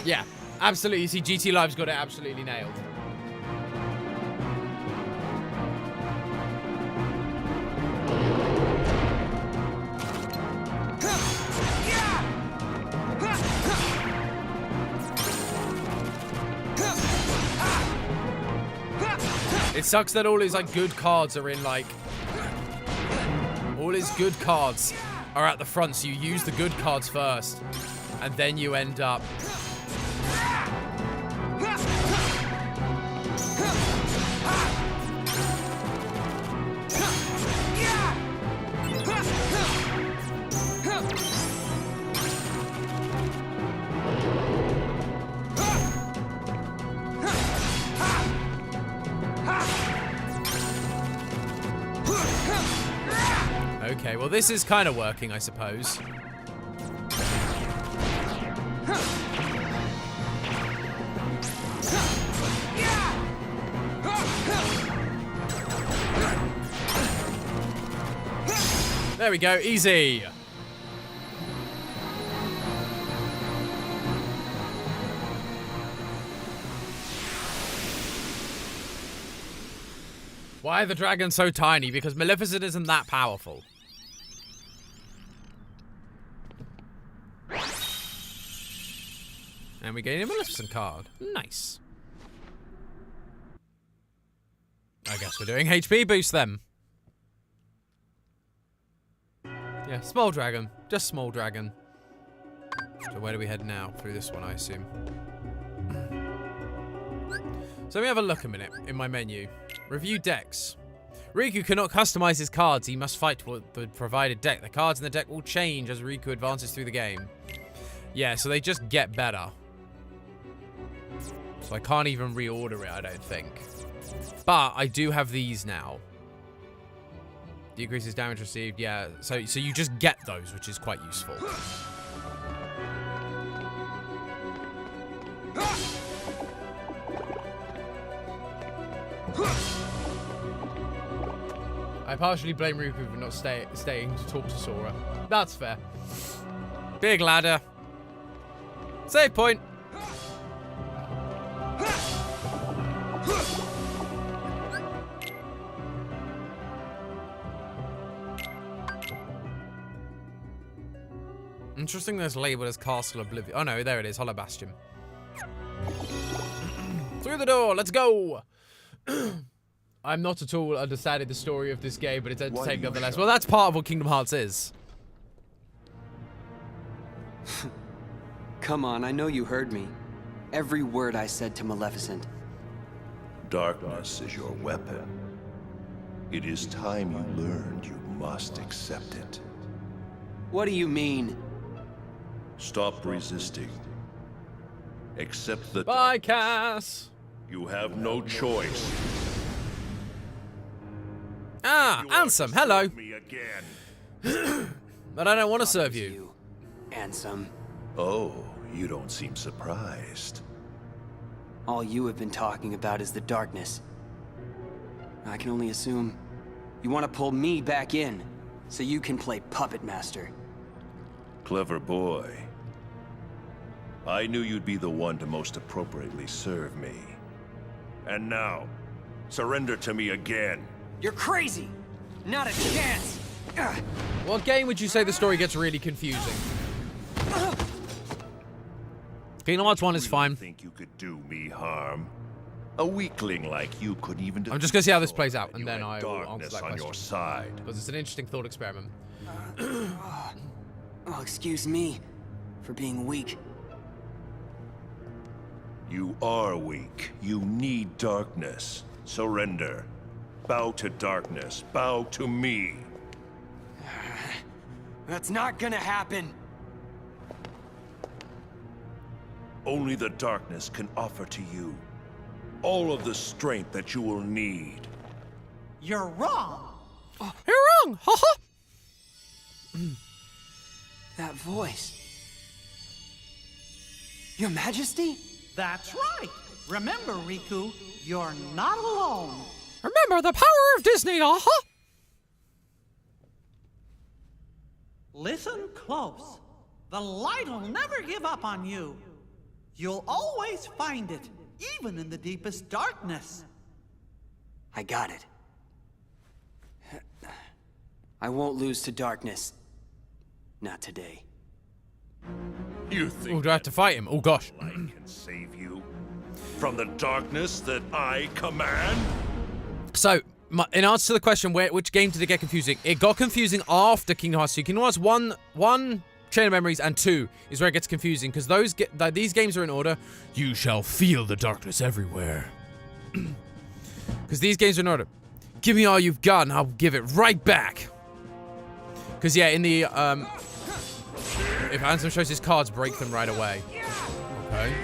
Yeah, absolutely. You see, GT Live's got it absolutely nailed. It sucks that all his like good cards are in like all his good cards are at the front, so you use the good cards first, and then you end up okay, well this is kind of working, I suppose. There we go, easy. Why are the dragons so tiny? Because Maleficent isn't that powerful. And we gain a Maleficent card. Nice. I guess we're doing HP boost then. Yeah, small dragon. Just small dragon. So where do we head now? Through this one, I assume. So let me have a look a minute in my menu. Review decks. Riku cannot customize his cards. He must fight with the provided deck. The cards in the deck will change as Riku advances through the game. Yeah, so they just get better. So I can't even reorder it, I don't think. But I do have these now. Decreases damage received, yeah. So you just get those, which is quite useful. I partially blame Riku for not staying to talk to Sora. That's fair. Big ladder. Save point. Interesting that's labeled as Castle Oblivion. Oh no, there it is, Hollow Bastion. Through the door, let's go! I'm not at all understanding the story of this game, but it's entertaining nonetheless. Well, that's part of what Kingdom Hearts is. Come on, I know you heard me. Every word I said to Maleficent. Darkness is your weapon. It is time you learned you must accept it. What do you mean? Stop resisting. Accept the Bye, Cass! You have no choice. Ah, Ansem, hello. Me again. But I don't want to serve you. You, Ansem. Oh, you don't seem surprised. All you have been talking about is the darkness. I can only assume you want to pull me back in so you can play puppet master. Clever boy. I knew you'd be the one to most appropriately serve me. And now, surrender to me again. You're crazy! Not a chance! What game would you say the story gets really confusing? Kingdom Hearts 1 is fine. You think you could do me harm? A weakling like you couldn't even. I'm just gonna see how this plays out, and then I will answer that on question. your side. Because it's an interesting thought experiment. Oh, excuse me for being weak. You are weak. You need darkness. Surrender. Bow to darkness. Bow to me. That's not gonna happen. Only the darkness can offer to you all of the strength that you will need. You're wrong. You're wrong! Haha! That voice. Your Majesty? That's right. Remember, Riku, you're not alone. Remember the power of Disney, aha! Listen close. The light'll never give up on you. You'll always find it, even in the deepest darkness. I got it. I won't lose to darkness. Not today. You think Oh, do I have to fight him? Oh, gosh. I can save you from the darkness that I command? So, in answer to the question, which game did it get confusing? It got confusing after Kingdom Hearts 2. Kingdom Hearts 1, Chain of Memories, and 2 is where it gets confusing, because these games are in order. You shall feel the darkness everywhere. Because these games are in order. Give me all you've got, and I'll give it right back. Because, yeah, in the, if Ansem shows his cards, break them right away. Okay.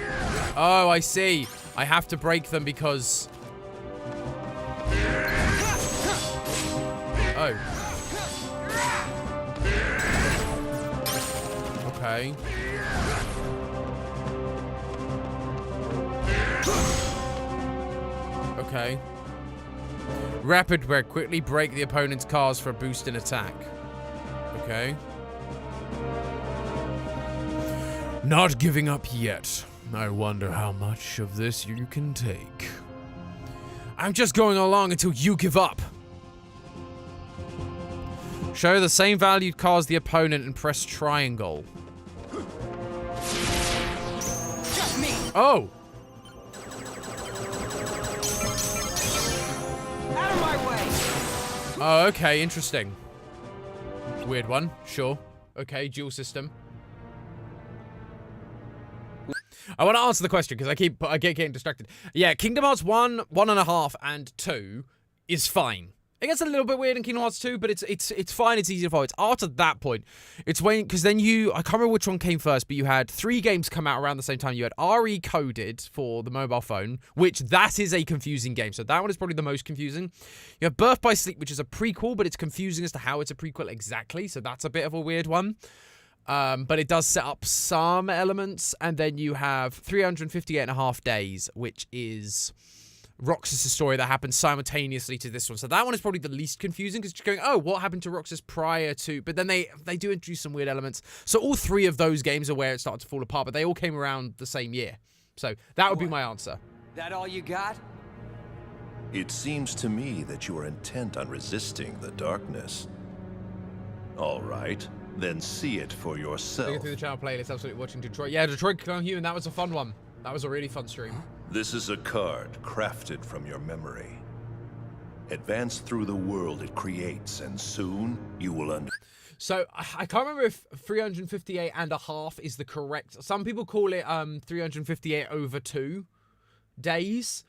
Oh, I see. I have to break them because... Oh. Okay. Okay. Rapid break. Quickly break the opponent's cards for a boost in attack. Okay. Not giving up yet. I wonder how much of this you can take. I'm just going along until you give up. Show the same valued cards the opponent and press triangle. Just me! Oh! Out of my way! Oh, okay, interesting. Weird one, sure. Okay, dual system. I want to answer the question because I get getting distracted. Yeah, Kingdom Hearts 1, 1.5, and 2 is fine. It gets a little bit weird in Kingdom Hearts 2, but it's fine, it's easy to follow. It's after that point. It's when, because then I can't remember which one came first, but you had 3 games come out around the same time. You had RE Coded for the mobile phone, which that is a confusing game. So that one is probably the most confusing. You have Birth by Sleep, which is a prequel, but it's confusing as to how it's a prequel exactly. So that's a bit of a weird one. But it does set up some elements. And then you have 358.5 Days, which is Roxas' story that happens simultaneously to this one. So that one is probably the least confusing because you're going, oh, what happened to Roxas prior to... But then they do introduce some weird elements. So all 3 of those games are where it started to fall apart, but they all came around the same year. So that would be my answer. That all you got? It seems to me that you are intent on resisting the darkness. All right, then see it for yourself. Looking through the channel playlist, absolutely watching Detroit. Yeah, Detroit Become Human, that was a fun one. That was a really fun stream. This is a card crafted from your memory. Advance through the world it creates, and soon you will So, I can't remember if 358.5 is the correct... Some people call it 358 over 2 days.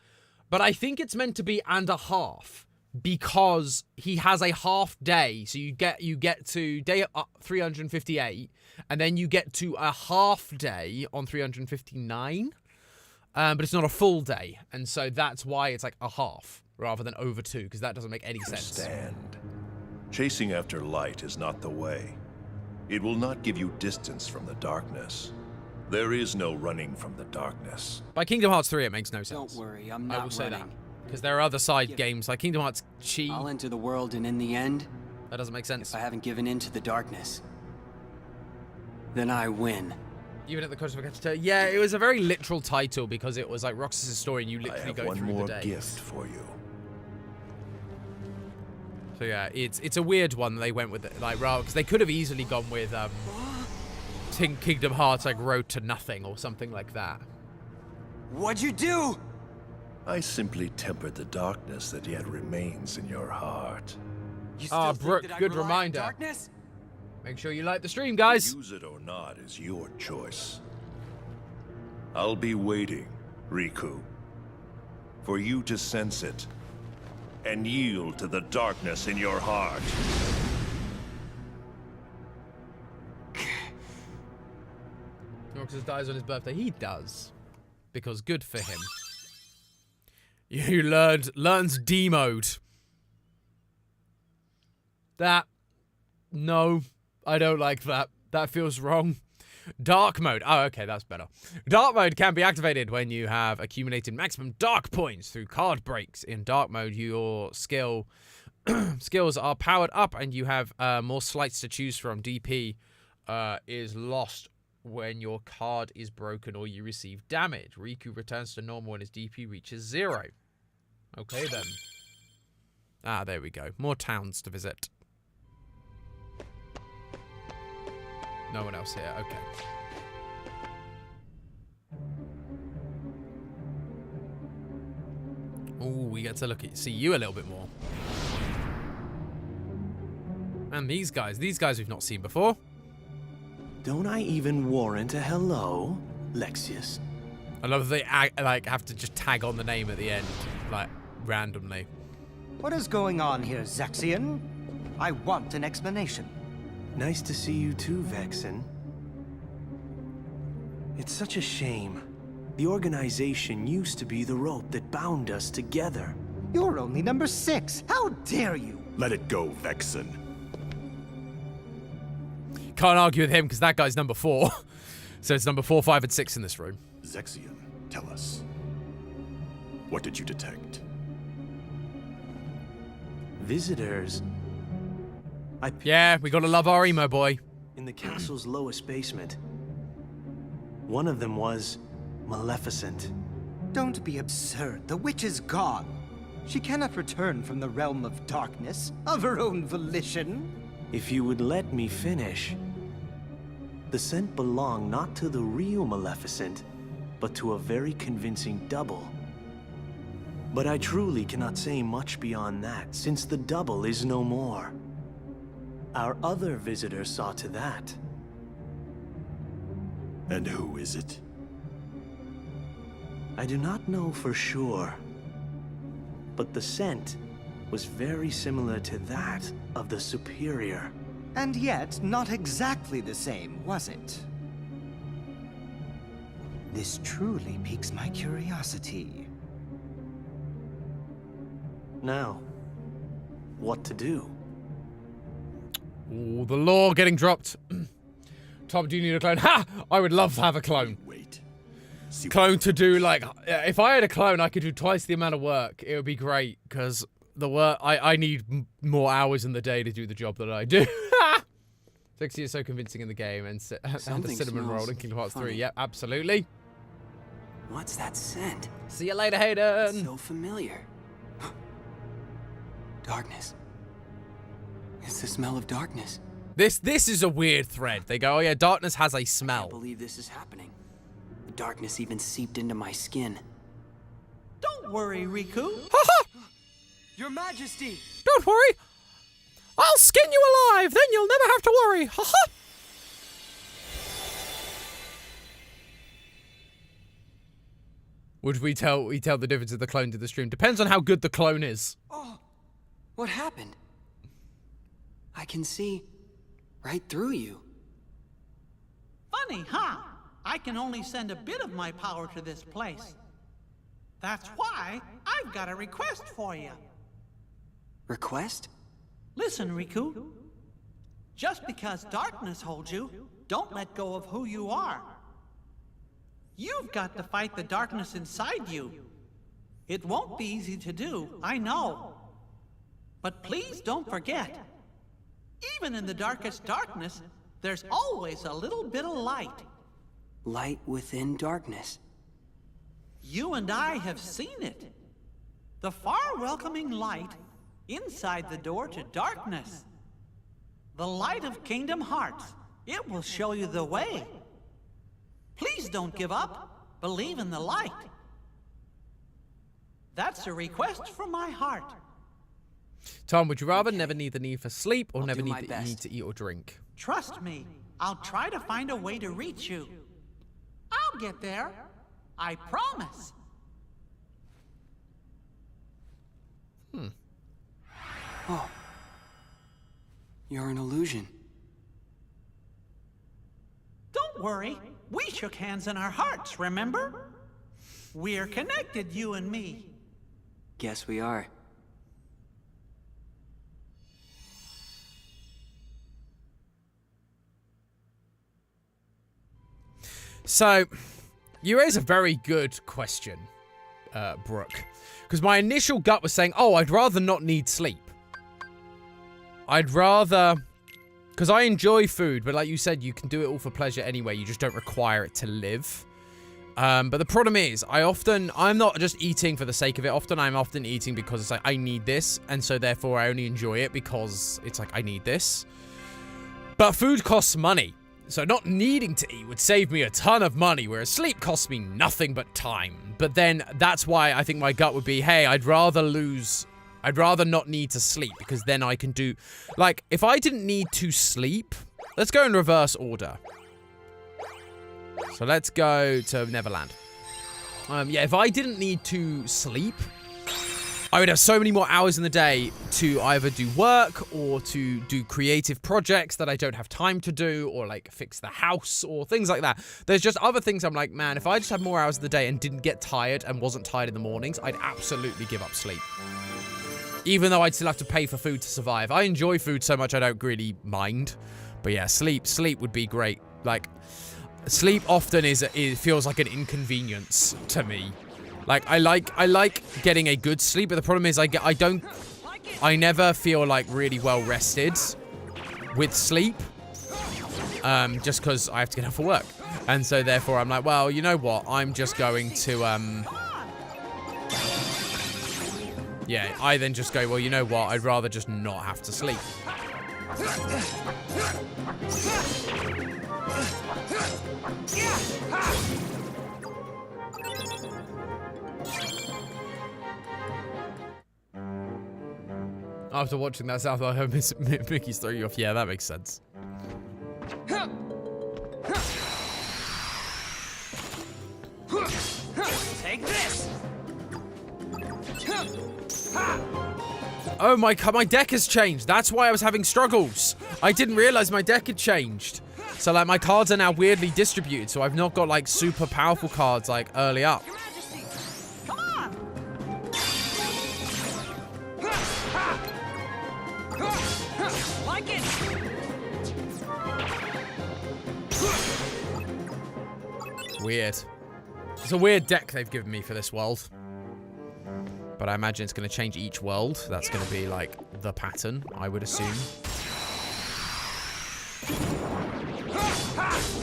But I think it's meant to be and a half. Because he has a half day. So you get to day 358. And then you get to a half day on 359. But it's not a full day. And so that's why it's like a half rather than over 2. Because that doesn't make any sense. Understand. Chasing after light is not the way. It will not give you distance from the darkness. There is no running from the darkness. By Kingdom Hearts 3, it makes no sense. Don't worry, I'm not I will say running. that. Because there are other side games like Kingdom Hearts Chi. I'll enter the world, and in the end, That doesn't make sense. if I haven't given in to the darkness, then I win. Even at the cost of a catch. Yeah, it was a very literal title because it was like Roxas' story and you I literally have go one through more the days. gift for you. So yeah, it's a weird one they went with it, like, because they could have easily gone with Kingdom Hearts like Road to Nothing or something like that. What'd you do? I simply tempered the darkness that yet remains in your heart. You still Ah, think Brooke, that I good rely on reminder. Darkness? Make sure you like the stream, guys. Use it or not is your choice. I'll be waiting, Riku, for you to sense it and yield to the darkness in your heart. Roxas dies on his birthday. He does. Because good for him. You learns D mode. No, I don't like that. That feels wrong. Dark mode. Oh, okay, that's better. Dark mode can be activated when you have accumulated maximum dark points through card breaks. In dark mode, your skills are powered up and you have more slights to choose from. DP is lost when your card is broken or you receive damage. Riku returns to normal when his DP reaches 0. Okay, then. Ah, there we go. More towns to visit. No one else here. Okay. Ooh, we get to see you a little bit more. And these guys we've not seen before. Don't I even warrant a hello, Lexius? I love that they like have to just tag on the name at the end, like randomly. What is going on here, Zexion? I want an explanation. Nice to see you too, Vexen. It's such a shame. The organization used to be the rope that bound us together. You're only number 6. How dare you? Let it go, Vexen. Can't argue with him because that guy's number 4. So it's number 4, 5, and 6 in this room. Zexion, tell us. What did you detect? Visitors. Yeah, we gotta love our emo boy. In the castle's lowest basement. One of them was Maleficent. Don't be absurd. The witch is gone. She cannot return from the realm of darkness of her own volition. If you would let me finish. The scent belonged not to the real Maleficent, but to a very convincing double. But I truly cannot say much beyond that, since the double is no more. Our other visitor saw to that. And who is it? I do not know for sure, but the scent was very similar to that of the Superior. And yet, not exactly the same, was it? This truly piques my curiosity. Now, what to do? Ooh, the law getting dropped. Tom, do you need a clone? Ha! I would love to have a clone. Wait. Clone to do, like, if I had a clone, I could do twice the amount of work. It would be great, because the work, I need more hours in the day to do the job that I do. Dixie is so convincing in the game, and the cinnamon roll in Kingdom Hearts 3. Yep, absolutely. What's that scent? See you later, Hayden. So familiar. Darkness. It's the smell of darkness. This is a weird thread. They go, oh yeah, darkness has a I smell. can't believe this is happening. The darkness even seeped into my skin. Don't worry, Riku. Haha! Your Majesty! Don't worry. I'll skin you alive. Then you'll never have to worry. Haha! Would we tell the difference of the clone to the stream? Depends on how good the clone is. Oh, what happened? I can see right through you. Funny, huh? I can only send a bit of my power to this place. That's why I've got a request for you. Request? Listen, Riku. Just because darkness holds you, don't let go of who you are. You've got to fight the darkness inside you. It won't be easy to do, I know. But please don't forget, even in the darkest darkness, there's always a little bit of light. Light within darkness. You and I have seen it. The far welcoming light inside the door to darkness. The light of Kingdom Hearts. It will show you the way. Please don't give up. Believe in the light. That's a request from my heart. Tom, would you rather never need the need for sleep or I'll never do need my the best. need to eat or drink? Trust me, I'll try to find a way to reach you. I'll get there. I promise. Oh. You're an illusion. Don't worry. We shook hands in our hearts, remember? We're connected, you and me. Guess we are. So, you raise a very good question, Brooke. Because my initial gut was saying, oh, I'd rather not need sleep. I'd rather... Because I enjoy food, but like you said, you can do it all for pleasure anyway. You just don't require it to live. But the problem is, I'm not just eating for the sake of it. I'm often eating because it's like, I need this. And so therefore, I only enjoy it because it's like, I need this. But food costs money. So not needing to eat would save me a ton of money, whereas sleep costs me nothing but time. But then that's why I think my gut would be, hey, I'd rather not need to sleep, because then I can do... Like, if I didn't need to sleep... Let's go in reverse order. So let's go to Neverland. Yeah, if I didn't need to sleep, I would have so many more hours in the day to either do work or to do creative projects that I don't have time to do, or like fix the house or things like that. There's just other things I'm like, man, if I just had more hours of the day and didn't get tired and wasn't tired in the mornings, I'd absolutely give up sleep. Even though I'd still have to pay for food to survive. I enjoy food so much I don't really mind. But yeah, sleep would be great. Like, sleep often it feels like an inconvenience to me. Like, I like getting a good sleep, but the problem is I never feel like really well rested with sleep. Just because I have to get up for work. And so therefore I'm like, well, you know what? I'm just going to, yeah, I then just go, well, you know what? I'd rather just not have to sleep. After watching that South, I hope Mickey's throwing you off. Yeah, that makes sense. Take this. Oh my god, my deck has changed. That's why I was having struggles. I didn't realize my deck had changed. So like my cards are now weirdly distributed, so I've not got like super powerful cards like early up. Your Majesty, come on. Like it. Weird. It's a weird deck they've given me for this world. But I imagine it's going to change each world. That's going to be, like, the pattern, I would assume.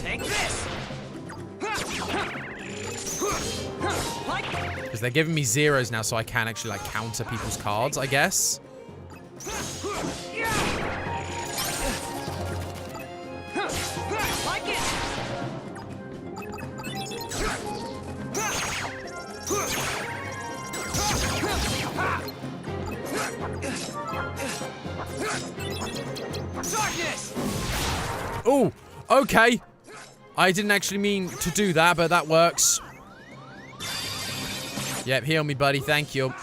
Take this. Because they're giving me zeros now, so I can actually, like, counter people's cards, I guess. Like it. Darkness. Oh, okay. I didn't actually mean to do that, but that works. Yep, heal me, buddy. Thank you.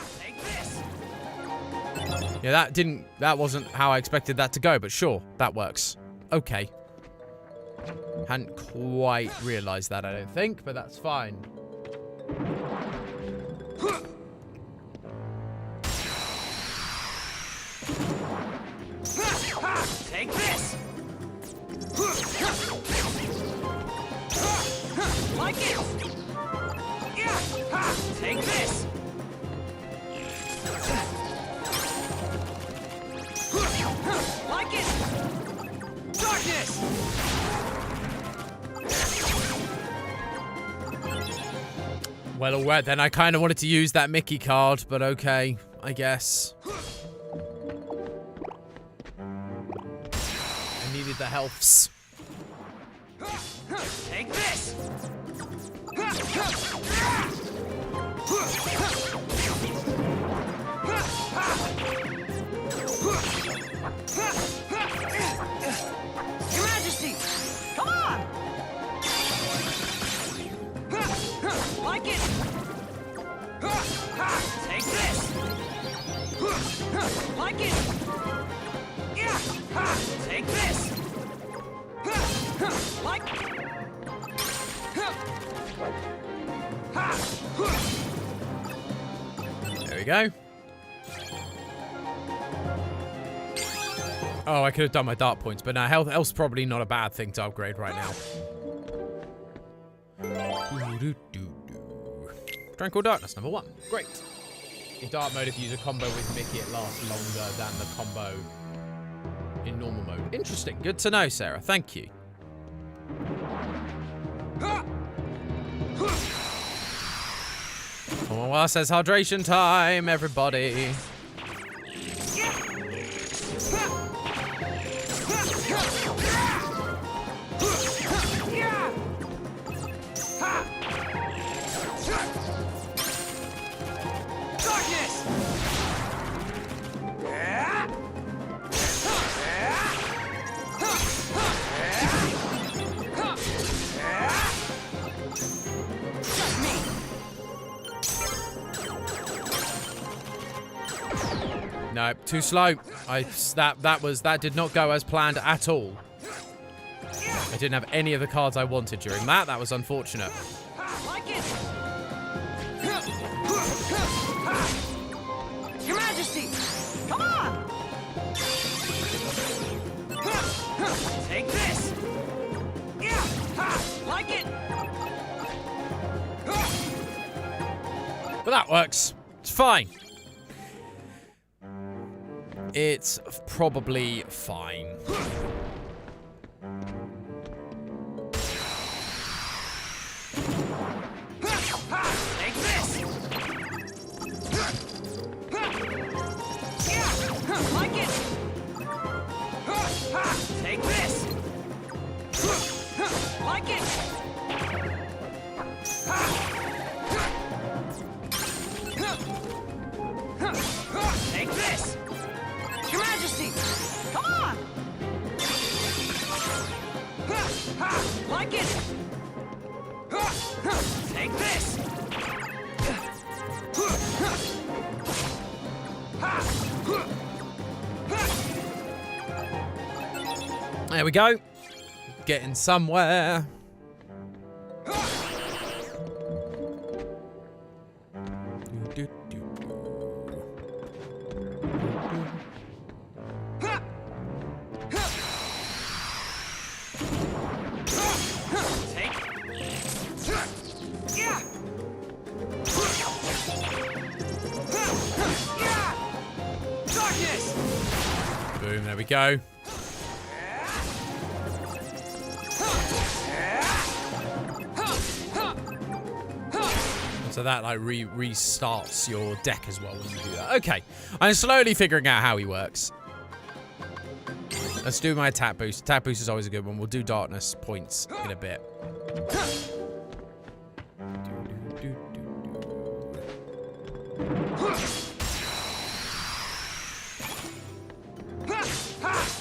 Yeah, that wasn't how I expected that to go, but sure, that works. Okay. Hadn't quite realized that, I don't think, but that's fine. Take this. Like it. Take this. Like it. Darkness. Well, alright then. I kind of wanted to use that Mickey card, but okay, I guess. I needed the healths. Take this. Your Majesty, come on. Like it. Take this. Like it. Take this. Like. There we go. Oh, I could have done my dark points, but now health's probably not a bad thing to upgrade right now. Tranquil Darkness, number 1. Great. In dark mode, if you use a combo with Mickey, it lasts longer than the combo in normal mode. Interesting. Good to know, Sarah. Thank you. Come on, well, says hydration time, everybody. No, too slow. That did not go as planned at all. I didn't have any of the cards I wanted during that. That was unfortunate. Your Majesty, come on! Take this! Yeah! Like it! But that works. It's fine. It's probably fine. Take this! Yeah! Like it! Take this! Like it! Take this! Your Majesty! Come on! Like it! Take this! There we go. Getting somewhere. Boom, there we go. So that like restarts your deck as well when you do that. Okay, I'm slowly figuring out how he works. Let's do my attack boost. Attack boost is always a good one. We'll do darkness points in a bit.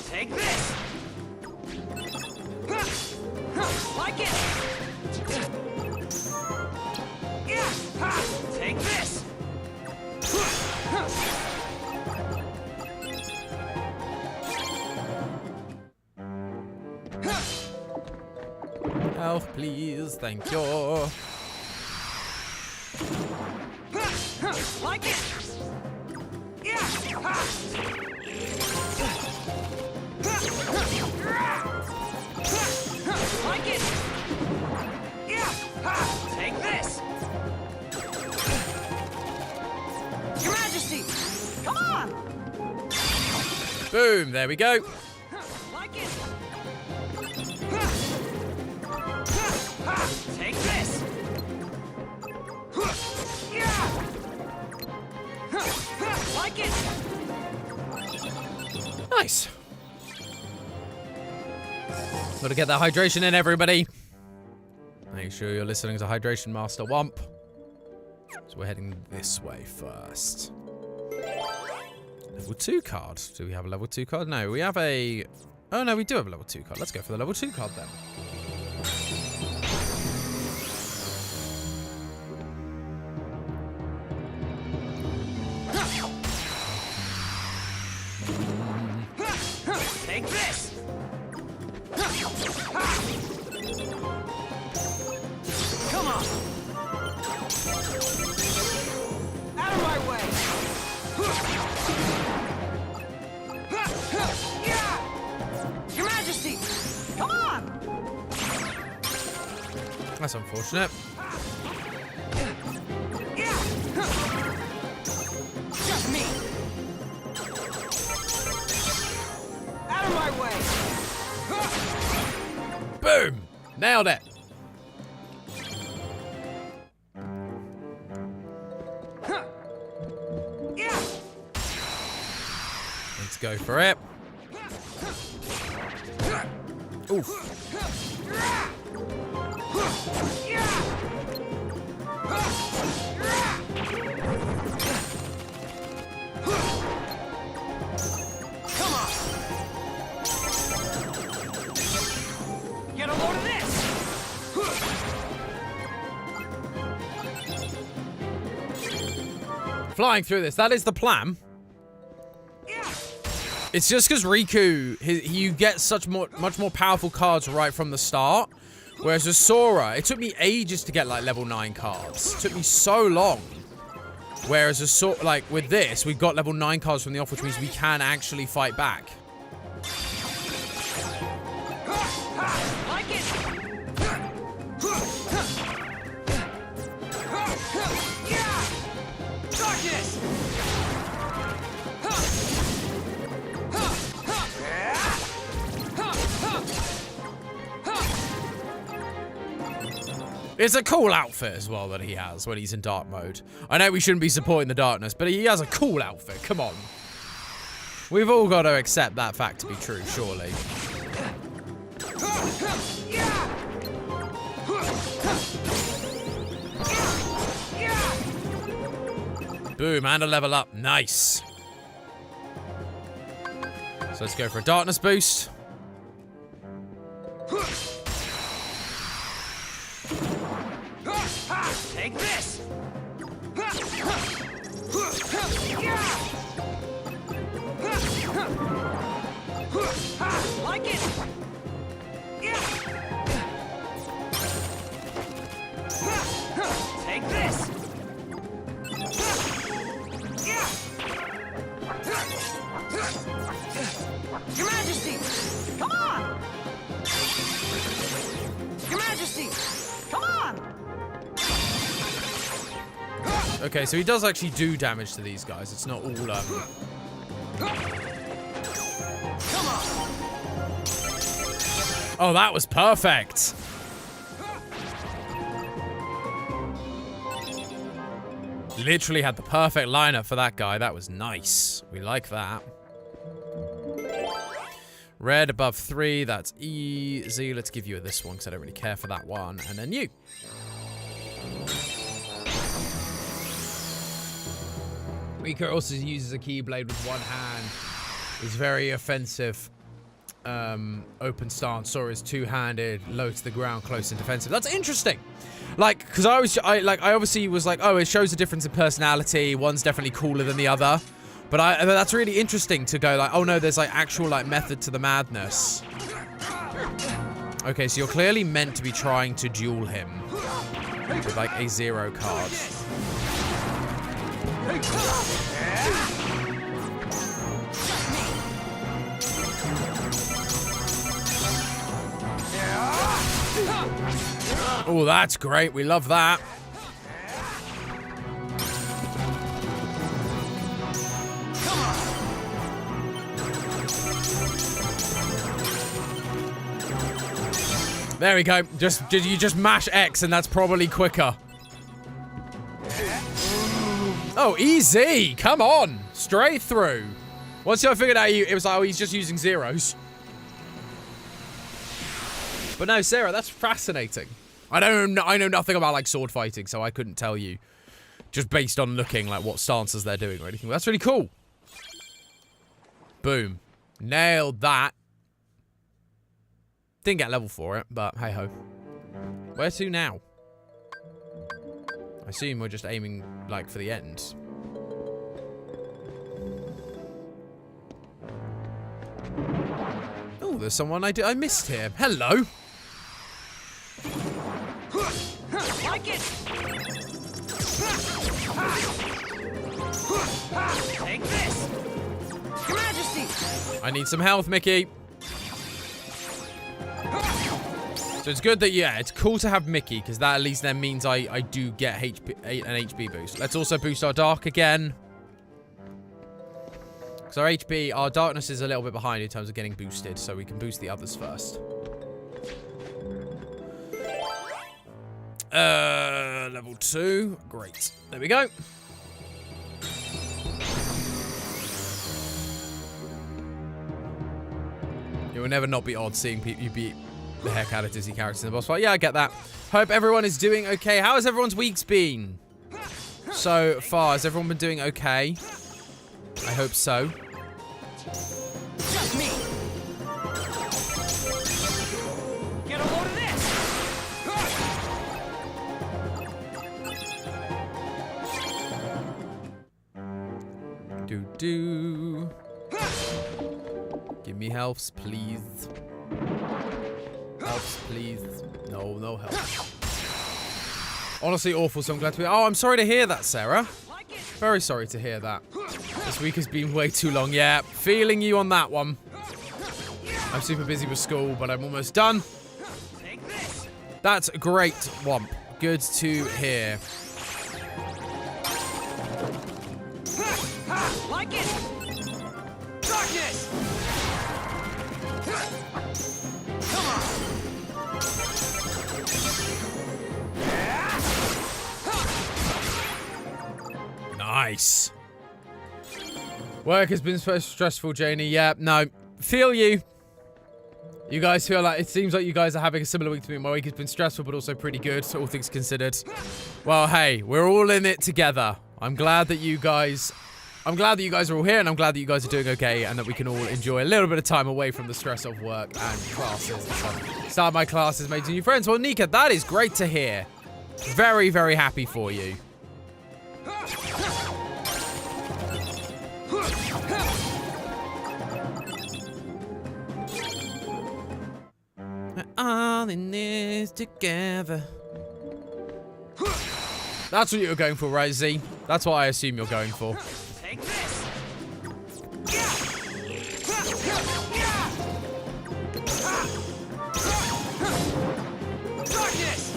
Take this! Like it! Yeah! Take this! Health, please. Thank you. Like it! Yeah! Like it! Yeah! Take this! Your Majesty! Come on! Boom, there we go. Like it! Take this! Yeah! Like it! Nice. Gotta get that hydration in, everybody. Make sure you're listening to Hydration Master Wump. So we're heading this way first. Level 2 card. Do we have a level 2 card? No, we have a... Oh, no, we do have a level 2 card. Let's go for the level 2 card then. Take this! Come on! Out of my way! Yeah! Your Majesty! Come on! That's unfortunate. Just me. Out of my way. Boom! Nailed it. Let's go for it. Oof. Come on. Get a load of this. Flying through this. That is the plan. It's just because Riku, you get much more powerful cards right from the start. Whereas with Sora, it took me ages to get like level 9 cards. It took me so long. Whereas with this, we've got level 9 cards from the off, which means we can actually fight back. Like it. Darkness. It's a cool outfit as well that he has when he's in dark mode. I know we shouldn't be supporting the darkness, but he has a cool outfit. Come on. We've all got to accept that fact to be true, surely. Boom, and a level up. Nice. So let's go for a darkness boost. Take this. Like it. Take this. Your Majesty, come on. Your Majesty, come on. Okay, so he does actually do damage to these guys. It's not all, Come on. Oh, that was perfect. Literally had the perfect lineup for that guy. That was nice. We like that. Red above 3. That's easy. Let's give you this one because I don't really care for that one. And then you. Riku also uses a Keyblade with one hand. It's very offensive. Open stance. Sora is two-handed, low to the ground, close and defensive. That's interesting. Like, because I obviously was like, oh, it shows a difference in personality. One's definitely cooler than the other. But that's really interesting to go like, oh no, there's like actual like method to the madness. Okay, so you're clearly meant to be trying to duel him with like a 0 card. Oh, that's great. We love that. There we go. You just mash X and that's probably quicker. Oh, easy. Come on. Straight through. Once I figured out it was like, oh, he's just using zeros. But no, Sarah, that's fascinating. I know nothing about like sword fighting, so I couldn't tell you just based on looking like what stances they're doing or anything. That's really cool. Boom. Nailed that. Didn't get level for it, but hey ho. Where to now? I assume we're just aiming like for the end. Oh, there's someone I missed here. Hello. Like it. Take this. Your Majesty. I need some health, Mickey. So it's good that, yeah, it's cool to have Mickey, because that at least then means I do get an HP boost. Let's also boost our Dark again. Because our Darkness is a little bit behind in terms of getting boosted, so we can boost the others first. Level 2. Great. There we go. It will never not be odd seeing you beat the heck out of Disney characters in the boss fight. Yeah, I get that. Hope everyone is doing okay. How has everyone's weeks been so far? Has everyone been doing okay? I hope so. Just me. Get a load of this. Do. Give me healths, please. Healths, please. No health. Honestly awful, so I'm glad to be... Oh, I'm sorry to hear that, Sarah. Very sorry to hear that. This week has been way too long. Yeah, feeling you on that one. I'm super busy with school, but I'm almost done. That's great, Womp. Good to hear. Like it. Darkness. Come on. Nice. Work has been so stressful, Janie. Yeah, no. Feel you. You guys feel like... It seems like you guys are having a similar week to me. My week has been stressful, but also pretty good, all things considered. Well, hey, we're all in it together. I'm glad that you guys are all here, and I'm glad that you guys are doing okay, and that we can all enjoy a little bit of time away from the stress of work and classes. So, start my classes, made some new friends. Well, Nika, that is great to hear. Very, very happy for you. We're all in this together. That's what you're going for, right, Z? That's what I assume you're going for. Take this. Darkness.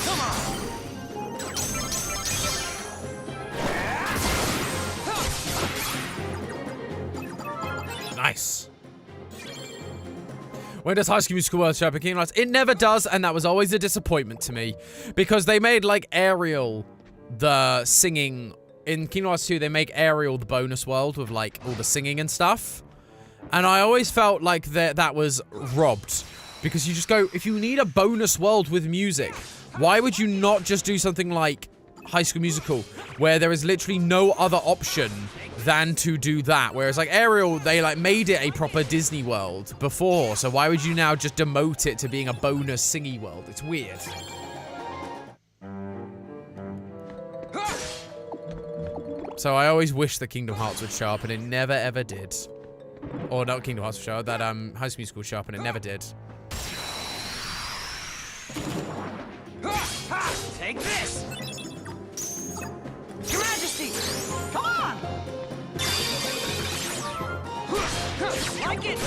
Come on. Nice. When does High School Musical World show up in Kingdom Hearts? It never does, and that was always a disappointment to me. Because they made, like, Ariel the singing... In Kingdom Hearts 2, they make Ariel the bonus world with, like, all the singing and stuff. And I always felt like that was robbed. Because you just go, if you need a bonus world with music, why would you not just do something like High School Musical, where there is literally no other option than to do that? Whereas, like, Ariel, they, like, made it a proper Disney world before, so why would you now just demote it to being a bonus singy world? It's weird. So I always wish that Kingdom Hearts would show up, and it never ever did. Or not Kingdom Hearts would show up, that High School Musical would show up, and it never did. Take this. Your Majesty, come on. Like it.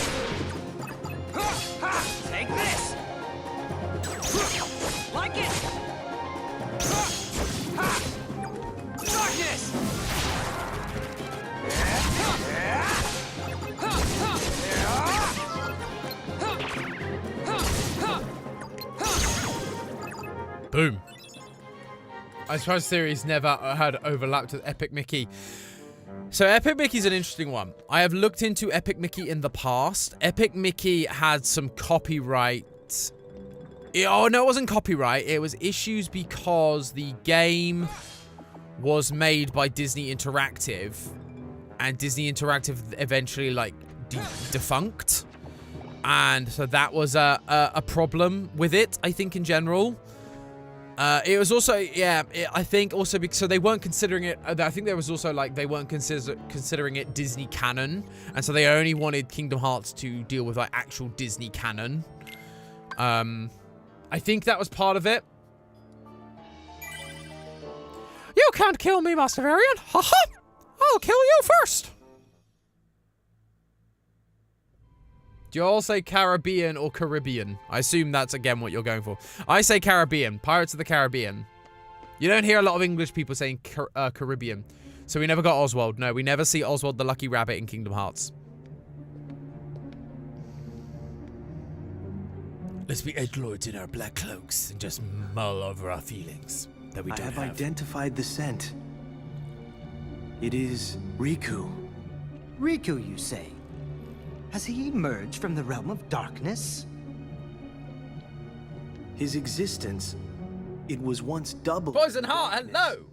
Take this. Like it. Darkness. Boom. I suppose series never had overlapped with Epic Mickey. So Epic Mickey's an interesting one. I have looked into Epic Mickey in the past. Epic Mickey had some copyright... Oh, no, it wasn't copyright. It was issues because the game was made by Disney Interactive. And Disney Interactive eventually, like, defunct. And so that was a problem with it, I think, in general. It was also, yeah, I think also because, so they weren't considering it, I think there was also, like, they weren't considering it Disney canon. And so they only wanted Kingdom Hearts to deal with, like, actual Disney canon. I think that was part of it. You can't kill me, Master Varian. Haha! I'll kill you first. Do you all say Caribbean or Caribbean? I assume that's, again, what you're going for. I say Caribbean. Pirates of the Caribbean. You don't hear a lot of English people saying Caribbean. So we never got Oswald. No, we never see Oswald the Lucky Rabbit in Kingdom Hearts. Let's be edgelords in our black cloaks and just mull over our feelings that we don't have. I have identified the scent. It is Riku. Riku, you say? Has he emerged from the realm of darkness? His existence, it was once double. Poison Heart, hello!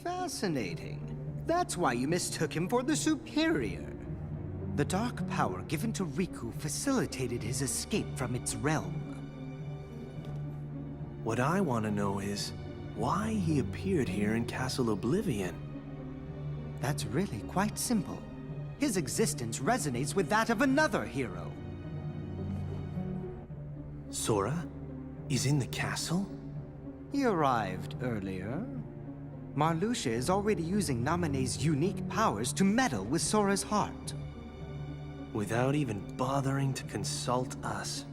Fascinating. That's why you mistook him for the superior. The dark power given to Riku facilitated his escape from its realm. What I want to know is why he appeared here in Castle Oblivion. That's really quite simple. His existence resonates with that of another hero. Sora is in the castle? He arrived earlier. Marluxia is already using Naminé's unique powers to meddle with Sora's heart. Without even bothering to consult us.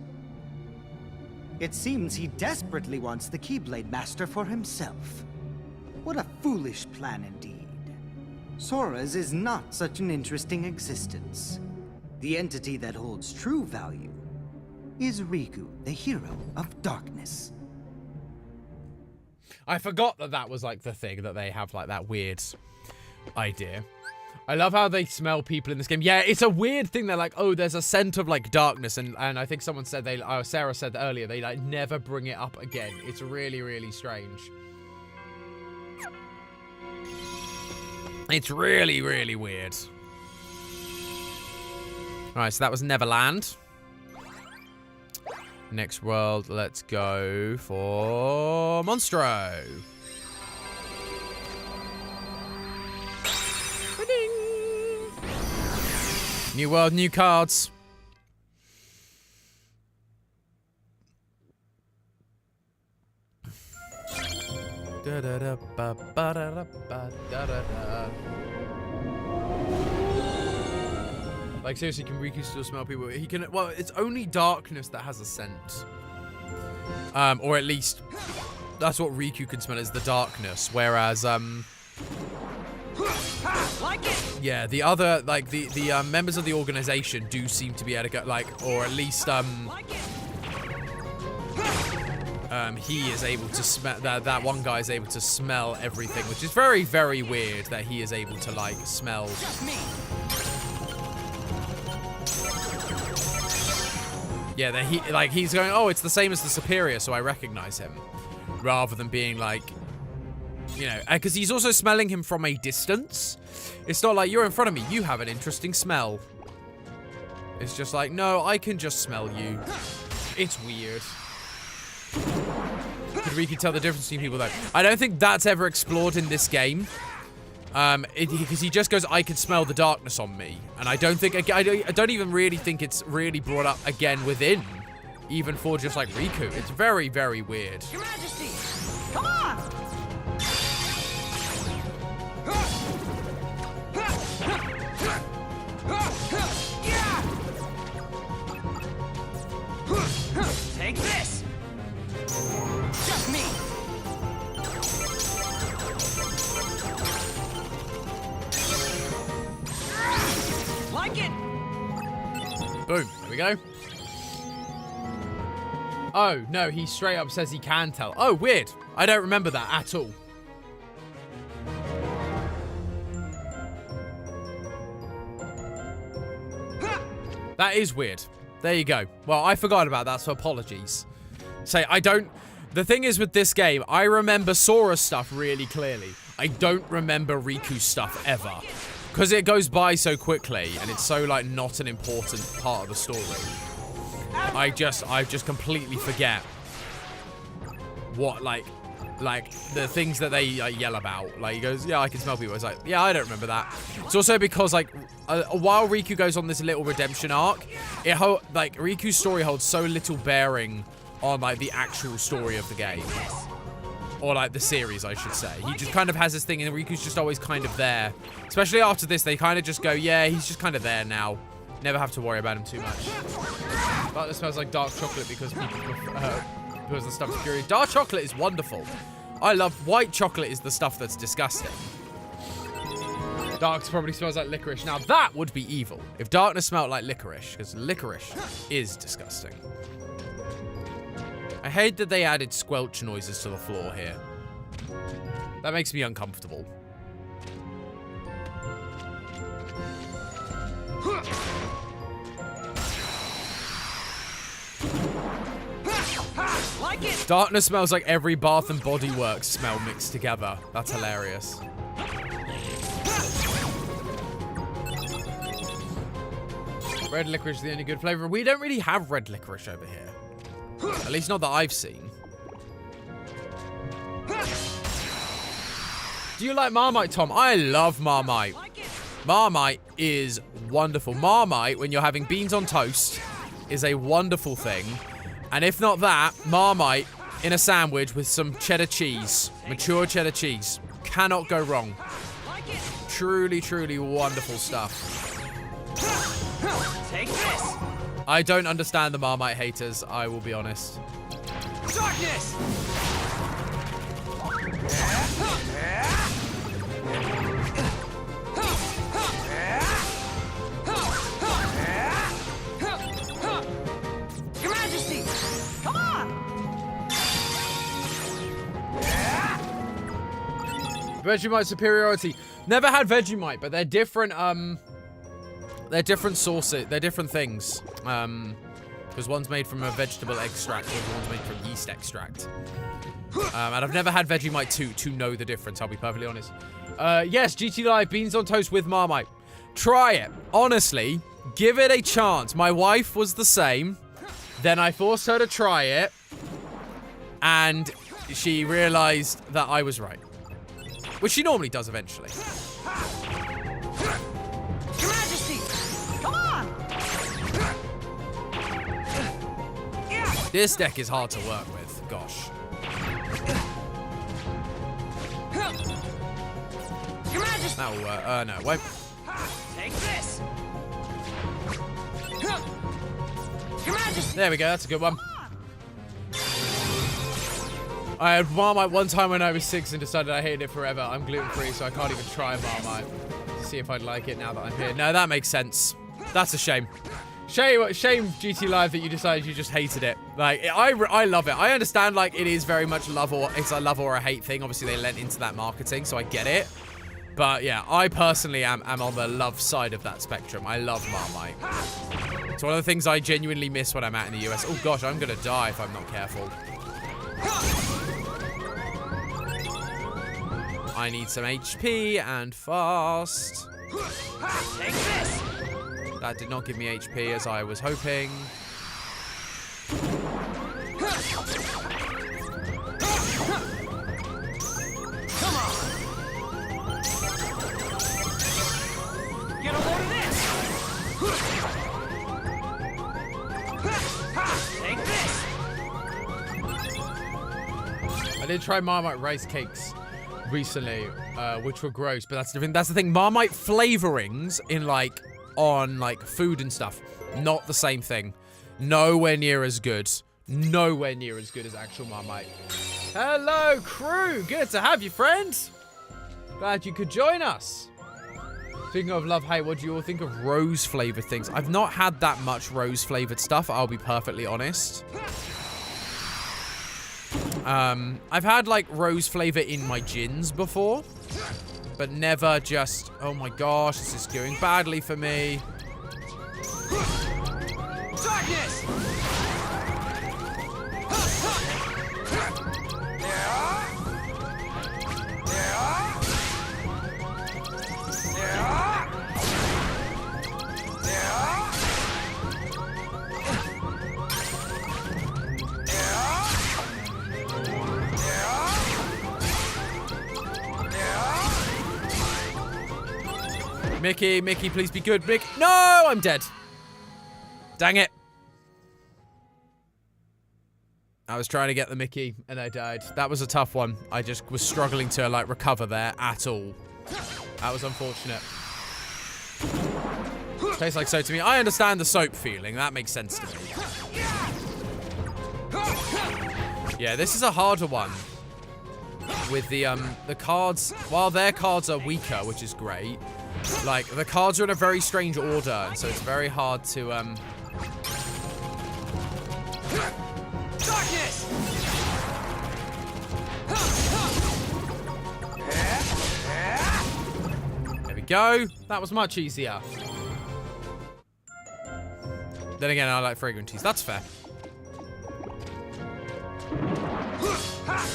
It seems he desperately wants the Keyblade Master for himself. What a foolish plan indeed. Sora's is not such an interesting existence. The entity that holds true value is Riku, the hero of darkness. I forgot that that was like the thing, that they have like that weird idea. I love how they smell people in this game. Yeah, it's a weird thing. They're like, oh, there's a scent of like darkness, and I think someone said Sarah said earlier, they like never bring it up again. It's really, really strange. It's really, really weird. Alright, so that was Neverland. Next world, let's go for Monstro. New world, new cards. Like, seriously, can Riku still smell people? He can. Well, it's only darkness that has a scent. Or at least that's what Riku can smell, is the darkness. Whereas, yeah, the other, like, the members of the organization do seem to be able to go, like, or at least, he is able to smell, that one guy is able to smell everything, which is very, very weird that he is able to, like, smell. Yeah, that he, like, he's going, oh, it's the same as the superior, so I recognize him. Rather than being like, you know, because he's also smelling him from a distance. It's not like, you're in front of me, you have an interesting smell. It's just like, no, I can just smell you. It's weird. Could Riku tell the difference between people, though? I don't think that's ever explored in this game. Because he just goes, I can smell the darkness on me. And I don't think, I don't even really think it's really brought up again within. Even for just like Riku. It's very, very weird. Your Majesty, come on! Take this! Just me! Like it! Boom. There we go. Oh, no, he straight up says he can tell. Oh, weird. I don't remember that at all. That is weird. There you go. Well, I forgot about that, so apologies. Say, I don't... The thing is with this game, I remember Sora's stuff really clearly. I don't remember Riku's stuff ever. Because it goes by so quickly, and it's so, like, not an important part of the story. I just completely forget what, like the things that they yell about. Like, he goes, yeah, I can smell people. It's like, yeah, I don't remember that. It's also because, like, while Riku goes on this little redemption arc, like, Riku's story holds so little bearing on, like, the actual story of the game. Or, like, the series, I should say. He just kind of has this thing, and Riku's just always kind of there. Especially after this, they kind of just go, yeah, he's just kind of there now. Never have to worry about him too much. But it smells like dark chocolate because people prefer, because the stuff's curious. Dark chocolate is wonderful. I love white chocolate is the stuff that's disgusting. Dark probably smells like licorice. Now that would be evil if darkness smelled like licorice, because licorice is disgusting. I hate that they added squelch noises to the floor here. That makes me uncomfortable. Like it. Darkness smells like every Bath and Body Works smell mixed together. That's hilarious. Red licorice is the only good flavor. We don't really have red licorice over here. At least not that I've seen. Do you like Marmite, Tom? I love Marmite. Marmite is wonderful. Marmite, when you're having beans on toast, is a wonderful thing. And if not that, Marmite in a sandwich with some cheddar cheese, mature cheddar cheese. Cannot go wrong. Truly, truly wonderful stuff. Take this. I don't understand the Marmite haters, I will be honest. Darkness. Your Majesty, come on. Vegemite superiority. Never had Vegemite, but they're different, they're different sauces. They're different things. Because one's made from a vegetable extract, and one's made from yeast extract. And I've never had Vegemite to know the difference, I'll be perfectly honest. Yes, GT Live, beans on toast with Marmite. Try it. Honestly, give it a chance. My wife was the same. Then I forced her to try it. And she realized that I was right. Which she normally does eventually. Your Majesty, come on. This deck is hard to work with. Gosh. Your Majesty. That'll work. No, it won't. Take this. Your Majesty. There we go. That's a good one. I had Marmite one time when I was 6 and decided I hated it forever. I'm gluten-free, so I can't even try Marmite to see if I'd like it now that I'm here. No, that makes sense. That's a shame. Shame, GT Live, that you decided you just hated it. Like, I love it. I understand, like, it is very much it's a love or a hate thing. Obviously, they lent into that marketing, so I get it. But, yeah, I personally am on the love side of that spectrum. I love Marmite. It's one of the things I genuinely miss when I'm out in the US. Oh, gosh, I'm going to die if I'm not careful. I need some HP and fast. Take this. That did not give me HP as I was hoping. Come on. Get a load of this. Take this. I did try Marmite rice cakes recently, which were gross, but that's the thing. That's the thing. Marmite flavorings on food and stuff, not the same thing. Nowhere near as good. Nowhere near as good as actual Marmite. Hello, crew. Good to have you, friend. Glad you could join us. Speaking of love, hey, what do you all think of rose-flavored things? I've not had that much rose-flavored stuff, I'll be perfectly honest. I've had, rose flavor in my gins before, but never just, oh my gosh, this is going badly for me. Darkness. Mickey, please be good. Mick, no, I'm dead. Dang it. I was trying to get the Mickey and I died. That was a tough one. I just was struggling to recover there at all. That was unfortunate. Tastes like soap to me. I understand the soap feeling. That makes sense to me. Yeah, this is a harder one. With the cards, while their cards are weaker, which is great, like, the cards are in a very strange order, and so it's very hard to, Darkness! There we go. That was much easier. Then again, I like fragrancies. That's fair.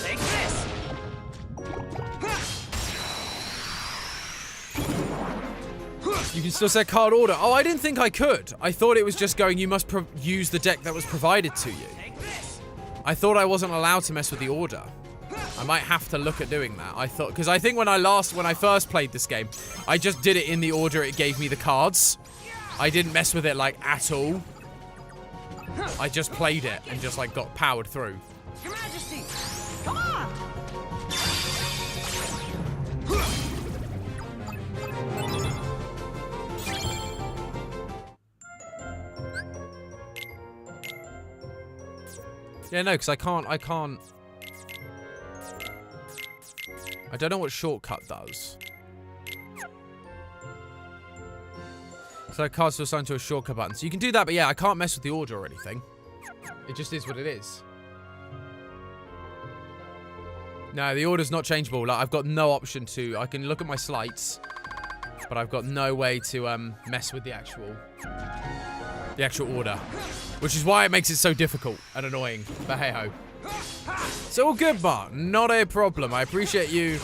Take this! You can still set card order. Oh, I didn't think I could. I thought it was just going, you must use the deck that was provided to you. I thought I wasn't allowed to mess with the order. I might have to look at doing that. I thought, because I think when I first played this game, I just did it in the order it gave me the cards. I didn't mess with it, like, at all. I just played it and just, like, got powered through. Your Majesty! Come on! Yeah, no, because I can't... I don't know what shortcut does. So cards are assigned to a shortcut button. So you can do that, but yeah, I can't mess with the order or anything. It just is what it is. No, the order's not changeable. Like, I've got no option to... I can look at my slides, but I've got no way to mess with the actual order. Which is why it makes it so difficult and annoying. But hey-ho. It's all good, Mark. Not a problem. I appreciate you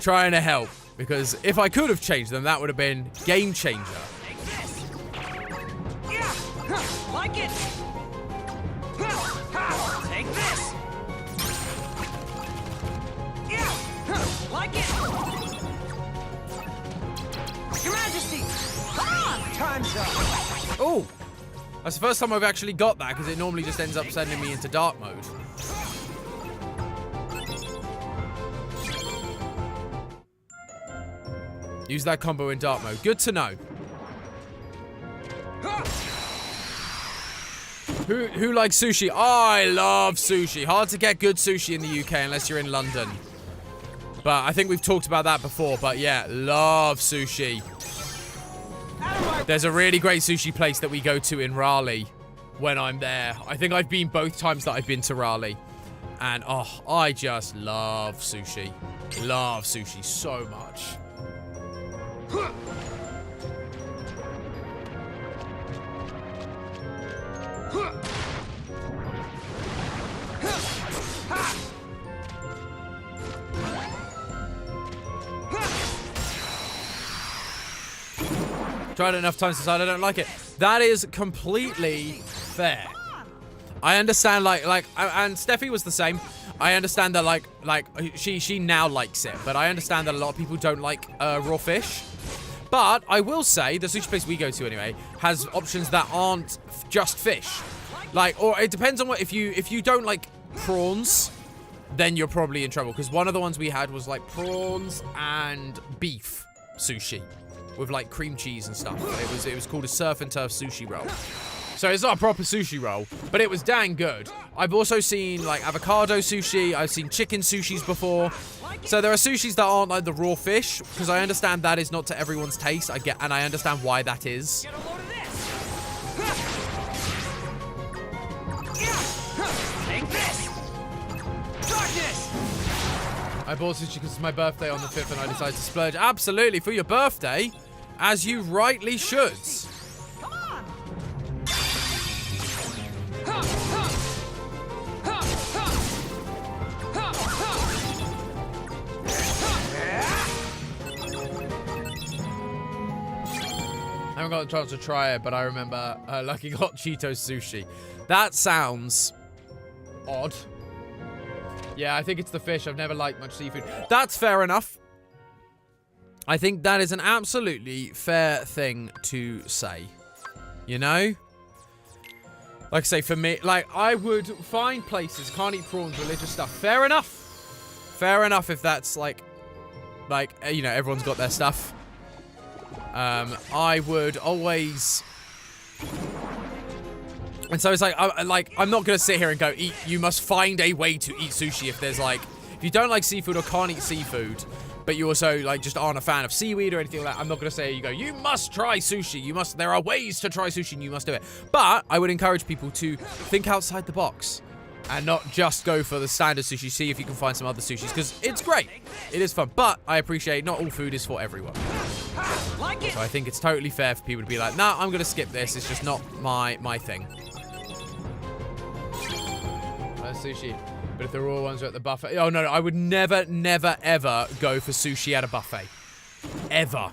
trying to help. Because if I could have changed them, that would have been game changer. Take this! Yeah! Like it! Take this! Yeah! Like it! Your Majesty! Come on! Time's up! Oh! That's the first time I've actually got that, because it normally just ends up sending me into dark mode. Use that combo in dark mode. Good to know. Who likes sushi? I love sushi. Hard to get good sushi in the UK unless you're in London. But I think we've talked about that before. But yeah, love sushi. There's a really great sushi place that we go to in Raleigh when I'm there. I think I've been both times that I've been to Raleigh. And, oh, I just love sushi. Love sushi so much. Tried it enough times to decide I don't like it. That is completely fair. I understand, and Steffi was the same. I understand that, she now likes it, but I understand that a lot of people don't like raw fish. But I will say, the sushi place we go to anyway has options that aren't just fish. Or it depends on what. If you don't like prawns, then you're probably in trouble. Because one of the ones we had was like prawns and beef sushi with like cream cheese and stuff. It was called a surf and turf sushi roll. So it's not a proper sushi roll, but it was dang good. I've also seen like avocado sushi. I've seen chicken sushis before. So there are sushis that aren't like the raw fish, because I understand that is not to everyone's taste. And I understand why that is. Get a load of this! Take this! Darkness! I bought sushi because it's my birthday on the 5th and I decided to splurge. Absolutely, for your birthday, as you rightly should. Come on! I haven't got the chance to try it, but I remember Lucky got Cheetos sushi. That sounds odd. Yeah, I think it's the fish. I've never liked much seafood. That's fair enough. I think that is an absolutely fair thing to say. You know? Like I say, for me, I would find places, can't eat prawns, religious stuff. Fair enough. Fair enough if that's, everyone's got their stuff. I would always... And so it's like, I'm not going to sit here and go, you must find a way to eat sushi if there's like... If you don't like seafood or can't eat seafood, but you also like just aren't a fan of seaweed or anything like that, I'm not going to say, you must try sushi. There are ways to try sushi and you must do it. But I would encourage people to think outside the box and not just go for the standard sushi. See if you can find some other sushis, because it's great. It is fun. But I appreciate not all food is for everyone. So I think it's totally fair for people to be like, nah, I'm going to skip this. It's just not my thing. Sushi. But if the raw ones are at the buffet... Oh, no, I would never, ever go for sushi at a buffet. Ever.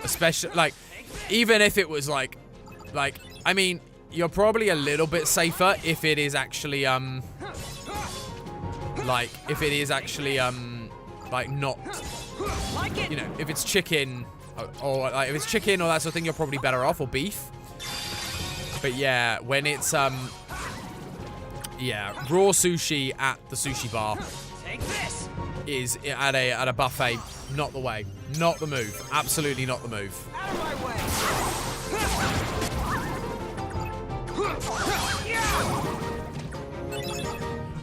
Especially, like, even if it was, like, I mean, you're probably a little bit safer if it is actually, like, not, you know, if it's chicken, or, like, if it's chicken or that sort of thing, you're probably better off, or beef. But, yeah, when it's, yeah, raw sushi at the sushi bar is at a buffet not the way, not the move, absolutely not the move. I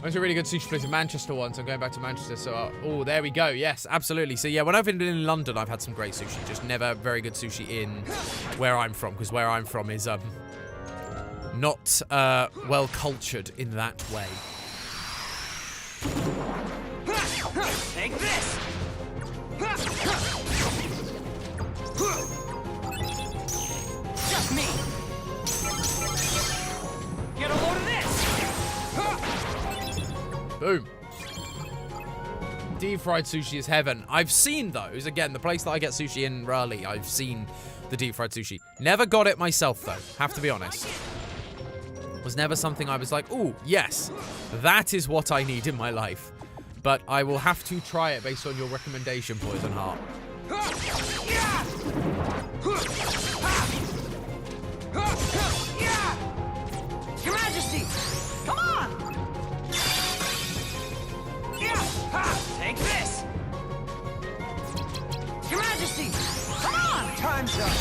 went to a really good sushi place in Manchester once. I'm going back to Manchester, so oh, there we go. Yes, absolutely. So yeah, when I've been in London, I've had some great sushi. Just never very good sushi in where I'm from, because where I'm from is not well cultured in that way. Take this! Just me! Get a load of this! Boom. Deep fried sushi is heaven. I've seen those. Again, the place that I get sushi in Raleigh, I've seen the deep fried sushi. Never got it myself, though. Have to be honest. Was never something I was like, ooh, yes, that is what I need in my life. But I will have to try it based on your recommendation, Poison Heart. Your Majesty! Come on! Take this! Your Majesty! Come on! Time's up!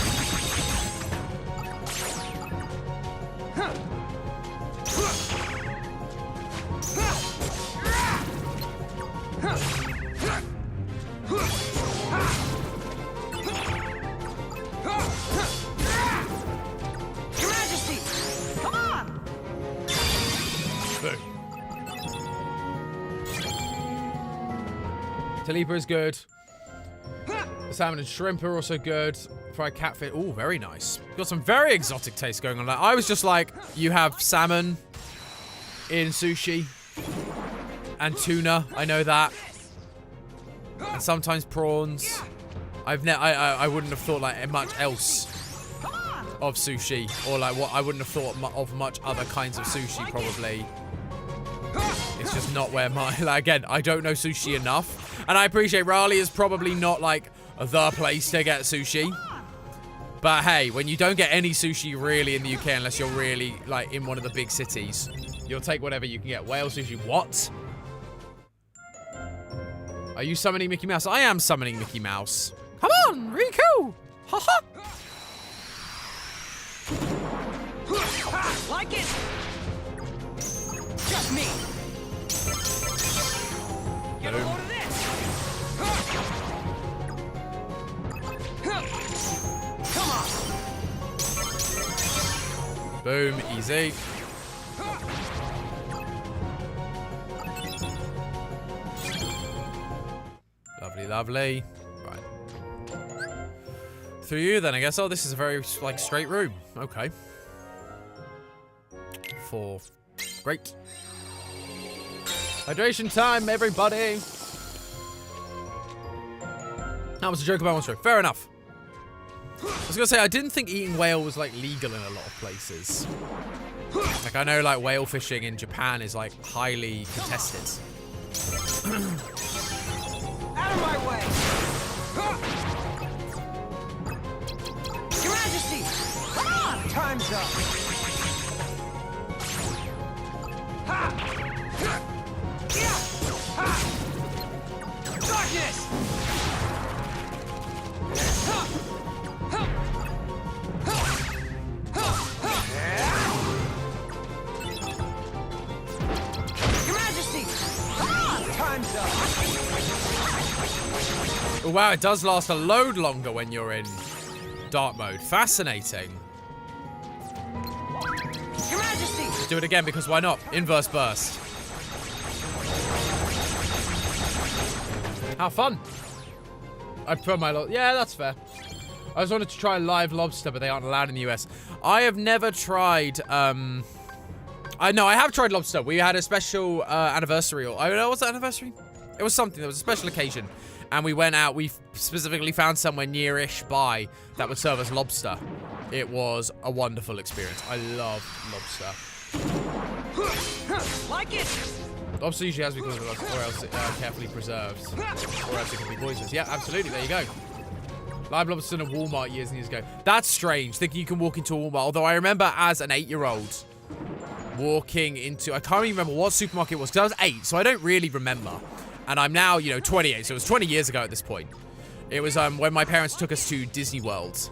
Your Majesty! Come on! Talipa is good. The salmon and shrimp are also good. Fried catfish. Oh, very nice. Got some very exotic taste going on there. I was just like, you have salmon in sushi and tuna. I know that. And sometimes prawns. I wouldn't have thought like much else of sushi, or like what I wouldn't have thought of much other kinds of sushi probably. It's just not where my, like, again, I don't know sushi enough, and I appreciate Raleigh is probably not like the place to get sushi. But hey, when you don't get any sushi really in the UK unless you're really like in one of the big cities, you'll take whatever you can get. Whale sushi, what? Are you summoning Mickey Mouse? I am summoning Mickey Mouse. Come on, Riku! Haha! Like it! Just me! Get a load of this! Come on! Boom, easy. Lovely, lovely. Right. Through you then, I guess. Oh, this is a very, like, straight room. Okay. 4. Great. Hydration time, everybody. That was a joke about monster. Fair enough. I was gonna say, I didn't think eating whale was, like, legal in a lot of places. Like, I know, like, whale fishing in Japan is, like, highly contested. Out of my way! Your Majesty! Come on! Time's up! Ha! Yeah! Ha! Darkness! Ha! Ha! Oh, wow, it does last a load longer when you're in dark mode. Fascinating. Your Majesty! Let's do it again, because why not? Inverse burst. How fun. I prefer my... Yeah, that's fair. I just wanted to try live lobster, but they aren't allowed in the US. I have never tried... I have tried lobster. We had a special anniversary. Or I don't know, what's the anniversary? It was something. There was a special occasion. And we went out. We specifically found somewhere near-ish by that would serve us lobster. It was a wonderful experience. I love lobster. Like it! Lobster usually has to be cooked or else carefully preserved. Or else it can be poisonous. Yeah, absolutely. There you go. Live lobster in a Walmart years and years ago. That's strange, thinking you can walk into a Walmart. Although I remember as an 8-year-old walking into... I can't even remember what supermarket it was, because I was 8, so I don't really remember. And I'm now, 28, so it was 20 years ago at this point. It was when my parents took us to Disney World.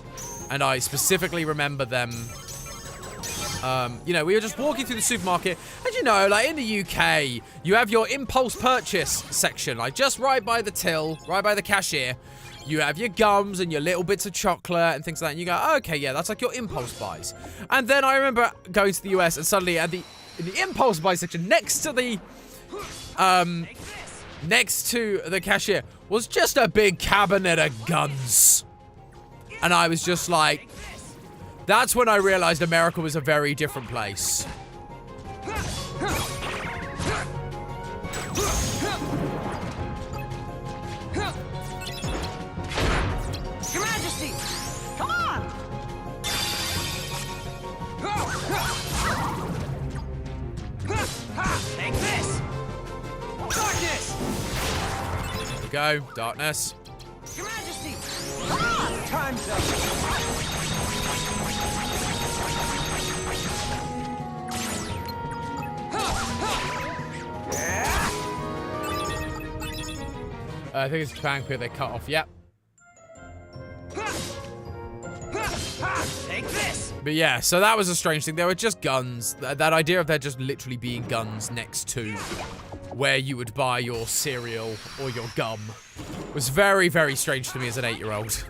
And I specifically remember them... we were just walking through the supermarket. And like in the UK, you have your impulse purchase section. Like just right by the till, right by the cashier. You have your gums and your little bits of chocolate and things like that. And you go, oh, okay, yeah, that's like your impulse buys. And then I remember going to the US and suddenly in the impulse buy section next to the cashier was just a big cabinet of guns. And I was just like, that's when I realized America was a very different place. Your Majesty! Come on! Take this! Darkness! Here we go, darkness. Your Majesty! Come on! Time's up! I think it's Japan Pier they cut off. Yep. Take this! But yeah, so that was a strange thing. There were just guns. That idea of there just literally being guns next to where you would buy your cereal or your gum was very, very strange to me as an 8-year-old.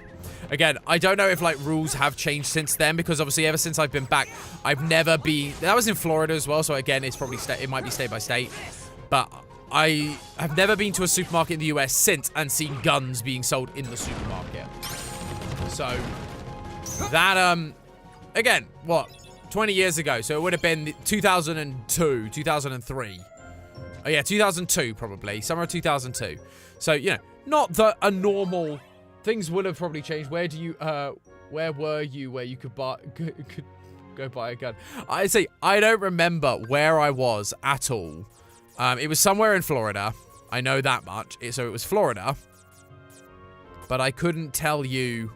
Again, I don't know if like rules have changed since then, because obviously ever since I've been back, I've never been... That was in Florida as well, so again, it's probably it might be state by state. But I have never been to a supermarket in the US since and seen guns being sold in the supermarket. So that, again, what? 20 years ago. So it would have been 2002, 2003. Oh yeah, 2002 probably. Summer of 2002. So, not that a normal... Things would have probably changed. Where were you where you could go buy a gun? I don't remember where I was at all. It was somewhere in Florida. I know that much. So it was Florida. But I couldn't tell you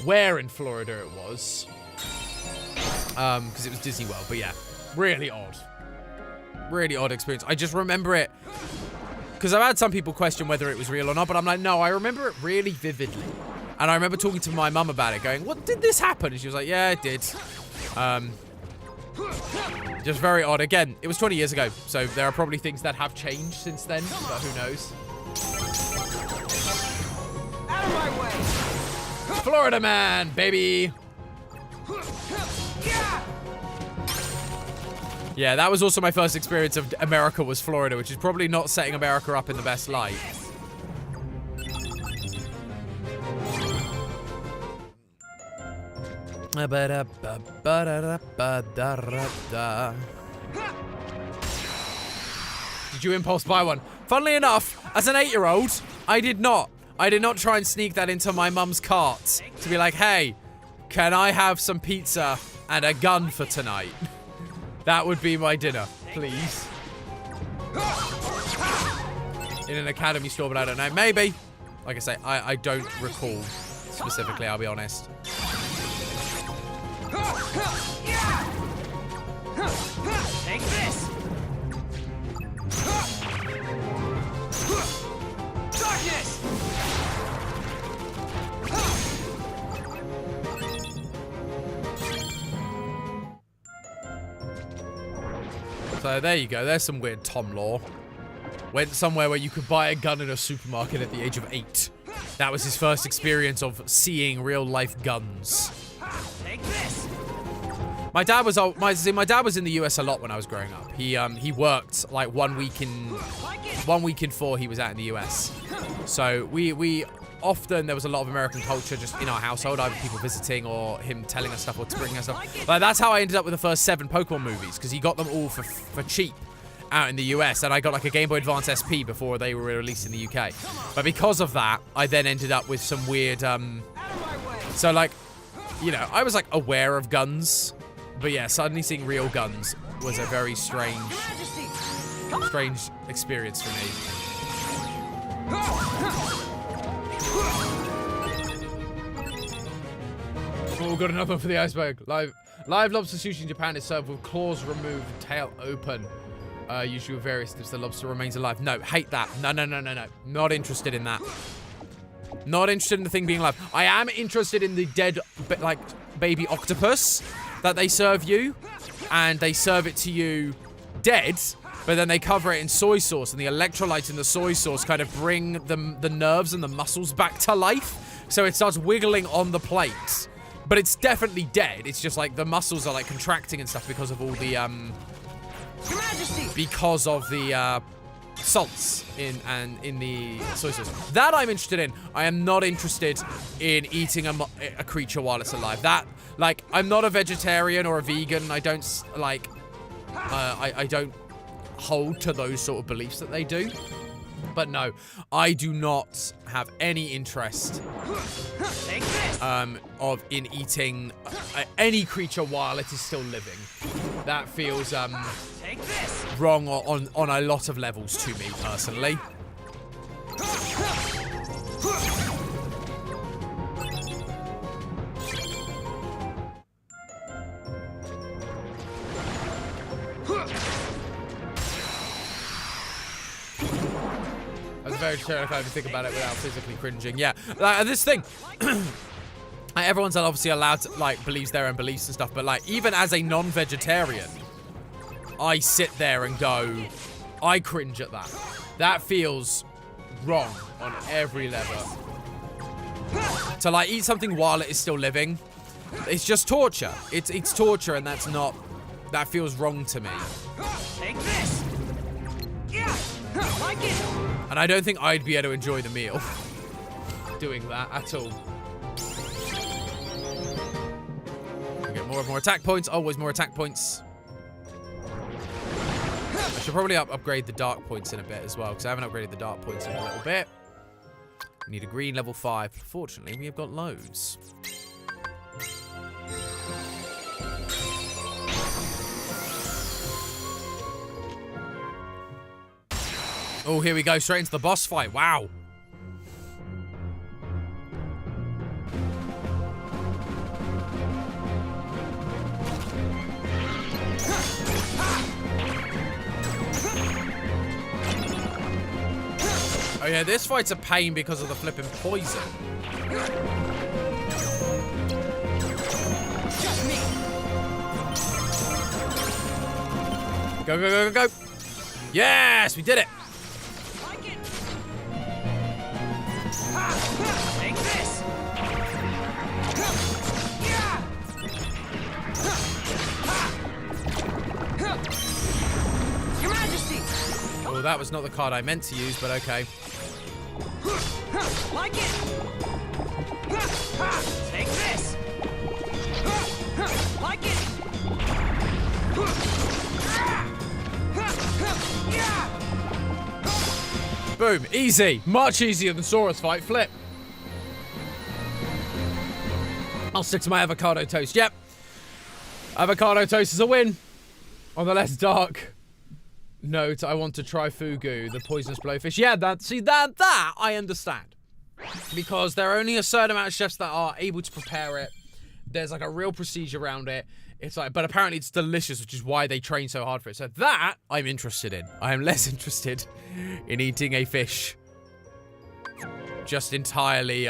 where in Florida it was. Because it was Disney World. But yeah, really odd. Really odd experience. I just remember it. Because I've had some people question whether it was real or not, but I'm like, no, I remember it really vividly. And I remember talking to my mum about it, going, what, did this happen? And she was like, yeah, it did. Just very odd. Again, it was 20 years ago, so there are probably things that have changed since then, but who knows? Out of my way! Florida man, baby! Yeah, that was also my first experience of America was Florida, which is probably not setting America up in the best light. Did you impulse buy one? Funnily enough, as an 8-year-old, I did not. I did not try and sneak that into my mum's cart to be like, hey, can I have some pizza and a gun for tonight? That would be my dinner, please. In an Academy store, but I don't know. Maybe. Like I say, I don't recall specifically, I'll be honest. Take this! Darkness! So there you go. There's some weird Tom lore. Went somewhere where you could buy a gun in a supermarket at the age of 8. That was his first experience of seeing real-life guns. Take this. My dad was in the US a lot when I was growing up. He worked like 1 week in 4 he was out in the US. So we often, there was a lot of American culture just in our household, either people visiting or him telling us stuff or bringing us stuff. Like, that's how I ended up with the first 7 Pokemon movies, because he got them all for cheap out in the US, and I got like a Game Boy Advance SP before they were released in the UK. But because of that, I then ended up with some weird, so like, you know, I was like aware of guns, but yeah, suddenly seeing real guns was a very strange experience for me. Oh, got another one for the iceberg. Live lobster sushi in Japan is served with claws removed, tail open. Usually with various if the lobster remains alive. No, hate that. No. Not interested in that. Not interested in the thing being alive. I am interested in the dead, like, baby octopus that they serve you. And they serve it to you dead, but then they cover it in soy sauce, and the electrolytes in the soy sauce kind of bring the nerves and the muscles back to life. So it starts wiggling on the plate. But it's definitely dead. It's just like the muscles are like contracting and stuff because of all the salts in the soy sauce. That I'm interested in. I am not interested in eating a creature while it's alive. That, like, I'm not a vegetarian or a vegan. I don't like I don't hold to those sort of beliefs that they do. But no, I do not have any interest in eating any creature while it is still living. That feels wrong on a lot of levels to me personally. I was very terrified to think about it without physically cringing. Yeah, like, this thing. Everyone's obviously allowed to, like, believes their own beliefs and stuff, but, like, even as a non-vegetarian, I sit there and go, I cringe at that. That feels wrong on every level. To, like, eat something while it is still living, it's just torture. It's torture, and that's not, that feels wrong to me. Take this. Yeah. Like it. And I don't think I'd be able to enjoy the meal doing that at all. We get more attack points. Always more attack points. I should probably upgrade the dark points in a bit as well, because I haven't upgraded the dark points in a little bit. We need a green level 5. Fortunately, we have got loads. Oh, here we go. Straight into the boss fight. Wow. Oh, yeah. This fight's a pain because of the flipping poison. Go. Yes, we did it. Take this. Your Majesty. Oh, that was not the card I meant to use, but okay. Like it. Take this. Like it. Boom. Easy. Much easier than Saurus fight. Flip. I'll stick to my avocado toast. Yep. Avocado toast is a win. On the less dark note, I want to try fugu, the poisonous blowfish. Yeah, that I understand. Because there are only a certain amount of chefs that are able to prepare it. There's like a real procedure around it. It's like, but apparently it's delicious, which is why they train so hard for it. So that I'm interested in. I am less interested in eating a fish. Just entirely,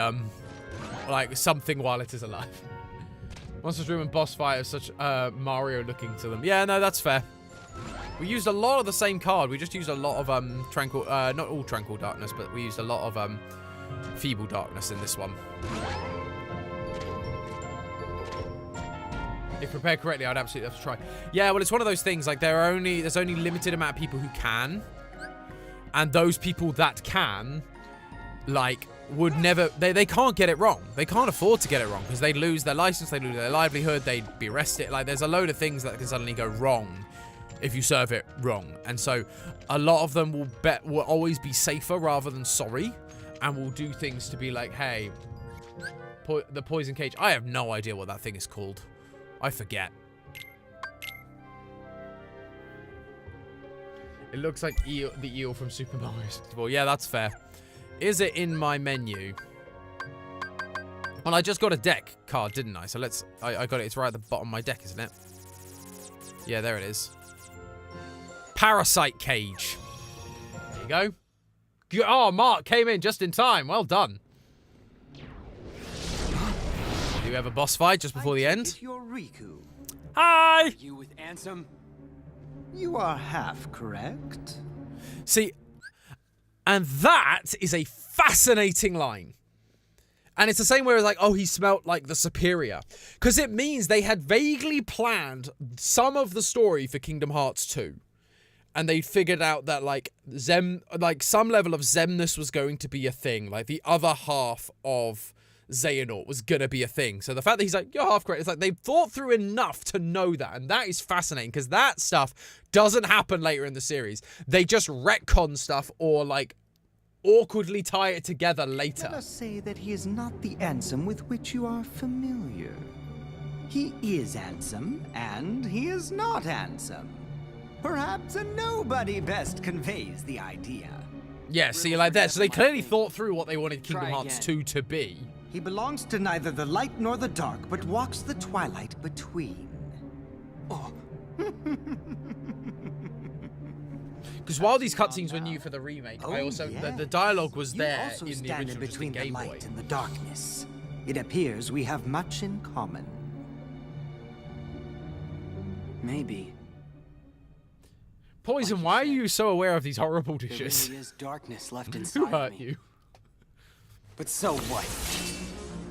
like something while it is alive. Monsters Room and boss fight are such Mario looking to them. Yeah, no, that's fair. We used a lot of the same card. We just used a lot of Tranquil, not all Tranquil Darkness, but we used a lot of Feeble darkness in this one. If prepared correctly, I'd absolutely have to try. Yeah, well, it's one of those things. Like, there's only limited amount of people who can. And those people that can, like, would never... They can't get it wrong. They can't afford to get it wrong. Because they'd lose their license, they'd lose their livelihood, they'd be arrested. Like, there's a load of things that can suddenly go wrong if you serve it wrong. And so, a lot of them will always be safer rather than sorry. And will do things to be like, hey, the poison cage. I have no idea what that thing is called. I forget. It looks like the eel from Super Mario 64. Yeah, that's fair. Is it in my menu? Well, I just got a deck card, didn't I? So let's... I got it. It's right at the bottom of my deck, isn't it? Yeah, there it is. Parasite Cage. There you go. Oh, Mark came in just in time. Well done. Do you have a boss fight just before the end? You're Riku. Hi! You with Ansem? You are half correct. See, and that is a fascinating line. And it's the same way as like, oh, he smelt like the superior. Because it means they had vaguely planned some of the story for Kingdom Hearts 2. And they figured out that like some level of Zemness was going to be a thing. Like the other half of Xehanort was gonna be a thing. So the fact that he's like, you're half correct, it's like they've thought through enough to know that. And that is fascinating because that stuff doesn't happen later in the series. They just retcon stuff or like awkwardly tie it together later. Let us say that he is not the Ansem with which you are familiar. He is Ansem, and he is not Ansem. Perhaps a nobody best conveys the idea. Yeah, see, like that. So they clearly thought through what they wanted Kingdom Hearts 2 to be. He belongs to neither the light nor the dark, but walks the twilight between. Oh. Because while these cutscenes were new for the remake, I also yes. the dialogue was You there also in the stand original between just in the Game Boy. light and the darkness. It appears we have much in common. Maybe. Poison, why are you so aware of these horrible There dishes? really is darkness left inside Who of hurt me. you? But so what?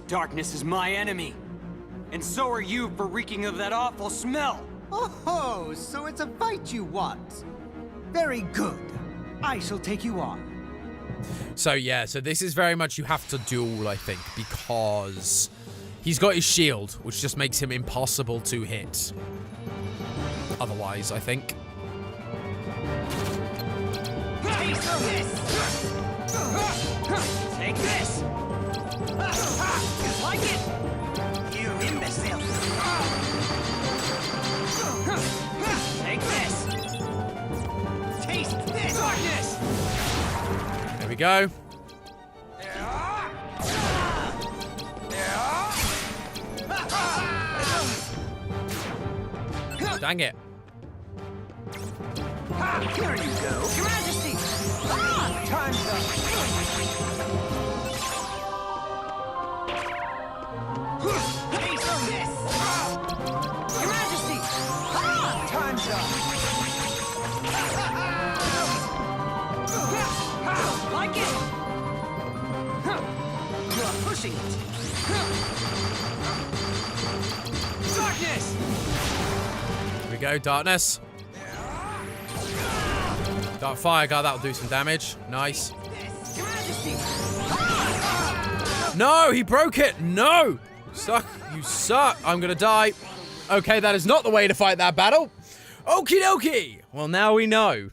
Darkness is my enemy. And so are you for reeking of that awful smell. Oh, so it's a fight you want. Very good. I shall take you on. So yeah, so this is very much you have to duel, I think, because he's got his shield, which just makes him impossible to hit. Otherwise, I think. Take this! Like it! You imbecile! Take this! Taste this! Darkness! There we go. Dang it. Here you go! Your Majesty! Time's up! Taste this! Your Majesty! Time's up! Like it! You're pushing it! Darkness! Here we go, darkness. Dark fire guard, that'll do some damage. Nice. Your Majesty! No, he broke it. No. Suck. You suck. I'm going to die. Okay, that is not the way to fight that battle. Okie dokie. Well, now we know.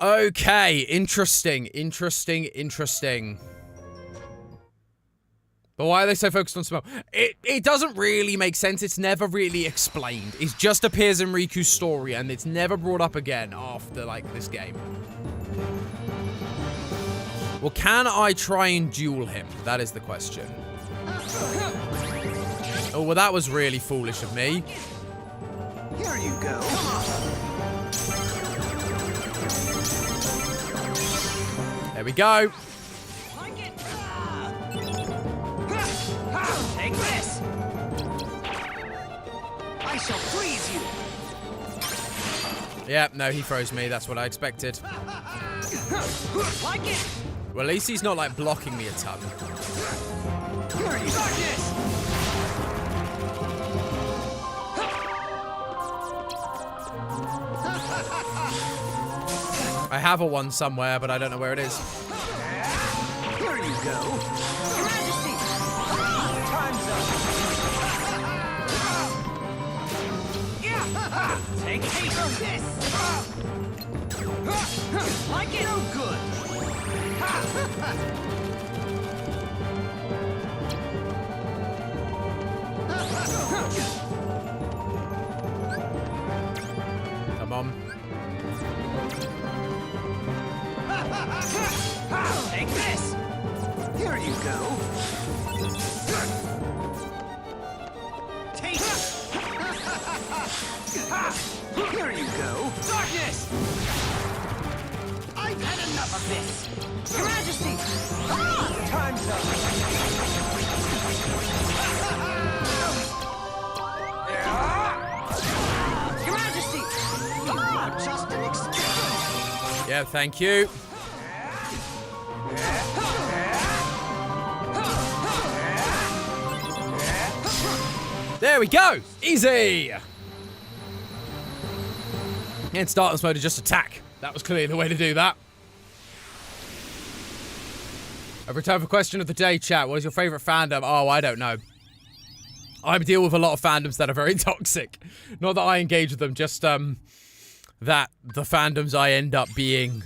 Okay, interesting. But why are they so focused on smell? It doesn't really make sense. It's never really explained. It just appears in Riku's story, and it's never brought up again after, like, this game. Well, can I try and duel him? That is the question. Oh, well, that was really foolish of me. Here you go. There we go. Take this! I shall freeze you! Yeah, no, he froze me. That's what I expected. Like it! Well, at least he's not, like, blocking me a ton. I have a one somewhere, but I don't know where it is. Here you go. Your Majesty! Time's up. Yeah! Take heed of this! Like it? No good! Come on. Take this! Here you go. Take it! Here you go. Darkness! I've had enough of this. Your Majesty! Time's up. Your Majesty! Just an experiment. Yeah, thank you. There we go! Easy! In starters mode to just attack. That was clearly the way to do that. I've returned for question of the day, chat. What is your favourite fandom? Oh, I don't know. I deal with a lot of fandoms that are very toxic. Not that I engage with them, just that the fandoms I end up being...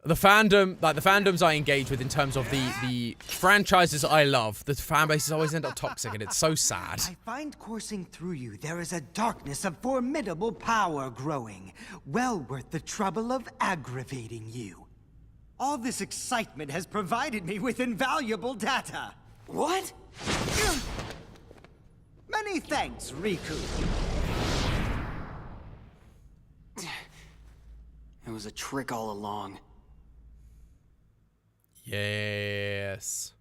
The fandoms I engage with in terms of the franchises I love, the fan bases always end up toxic, and it's so sad. I find coursing through you there is a darkness of formidable power growing, well worth the trouble of aggravating you. All this excitement has provided me with invaluable data. What? Many thanks, Riku. It was a trick all along. Yes.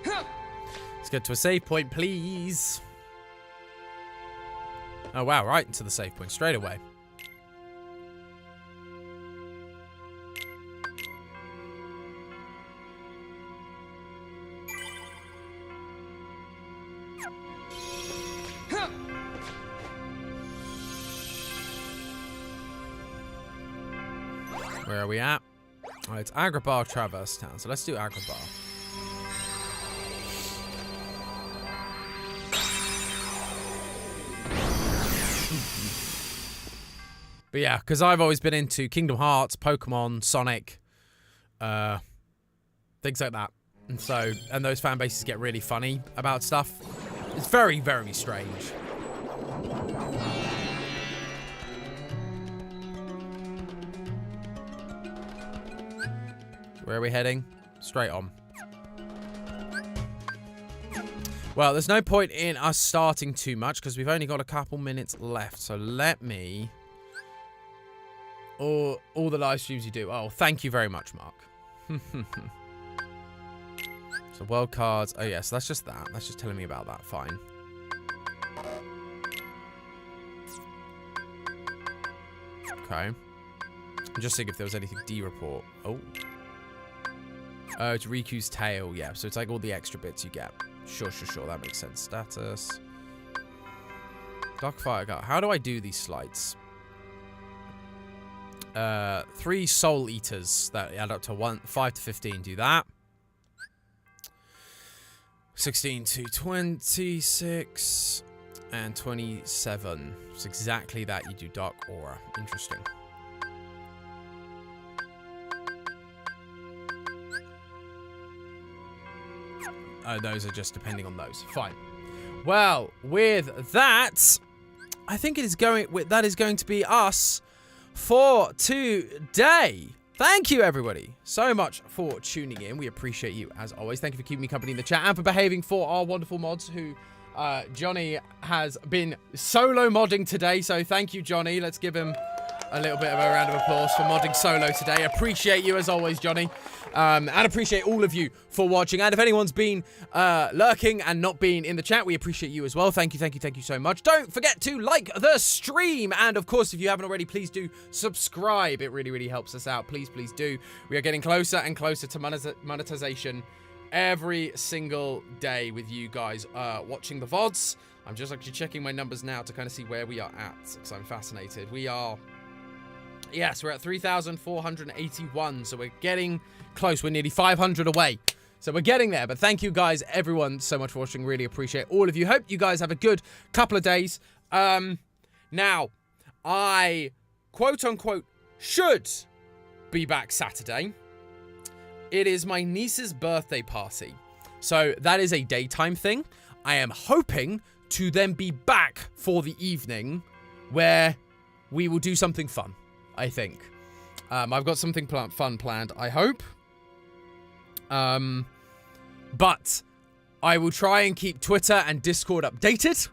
Let's get to a save point, please. Oh, wow, right into the save point straight away. Where are we at? Oh, it's Agrabah Traverse Town, so let's do Agrabah. But yeah, because I've always been into Kingdom Hearts, Pokemon, Sonic, things like that. And those fan bases get really funny about stuff. It's very, very strange. Where are we heading? Straight on. Well, there's no point in us starting too much because we've only got a couple minutes left. So let me... All the live streams you do. Oh, thank you very much, Mark. So world cards. Oh, yes, that's just that. That's just telling me about that. Fine. Okay. Just seeing if there was anything D-report. Oh. Oh, it's Riku's tail. Yeah, so it's like all the extra bits you get. Sure. That makes sense. Status. Darkfire Guard. How do I do these slides? 3 soul eaters that add up to 5 to 15. Do that. 16 to 26 and 27. It's exactly that. You do Dark Aura. Interesting. Those are just depending on those. Fine. Well, with that, I think it is going. That is going to be us for today. Thank you, everybody, so much for tuning in. We appreciate you as always. Thank you for keeping me company in the chat and for behaving for our wonderful mods who Johnny has been solo modding today. So thank you, Johnny. Let's give him a little bit of a round of applause for modding solo today. Appreciate you as always, Johnny. And appreciate all of you for watching. And if anyone's been lurking and not been in the chat, we appreciate you as well. Thank you so much. Don't forget to like the stream. And of course, if you haven't already, please do subscribe. It really helps us out. Please do. We are getting closer and closer to monetization every single day with you guys watching the VODs. I'm just actually checking my numbers now to kind of see where we are at, because I'm fascinated. We are... Yes, we're at 3,481, so we're getting close. We're nearly 500 away. So we're getting there, but thank you guys, everyone, so much for watching. Really appreciate all of you. Hope you guys have a good couple of days. Now, I, quote-unquote, should be back Saturday. It is my niece's birthday party, so that is a daytime thing. I am hoping to then be back for the evening, where we will do something fun. I think. I've got something fun planned, I hope. But I will try and keep Twitter and Discord updated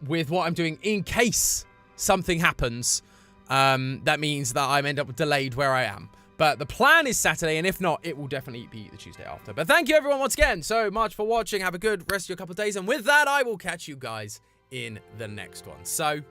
with what I'm doing in case something happens. That means that I end up delayed where I am. But the plan is Saturday, and if not, it will definitely be the Tuesday after. But thank you everyone once again so much for watching. Have a good rest of your couple of days. And with that, I will catch you guys in the next one. So...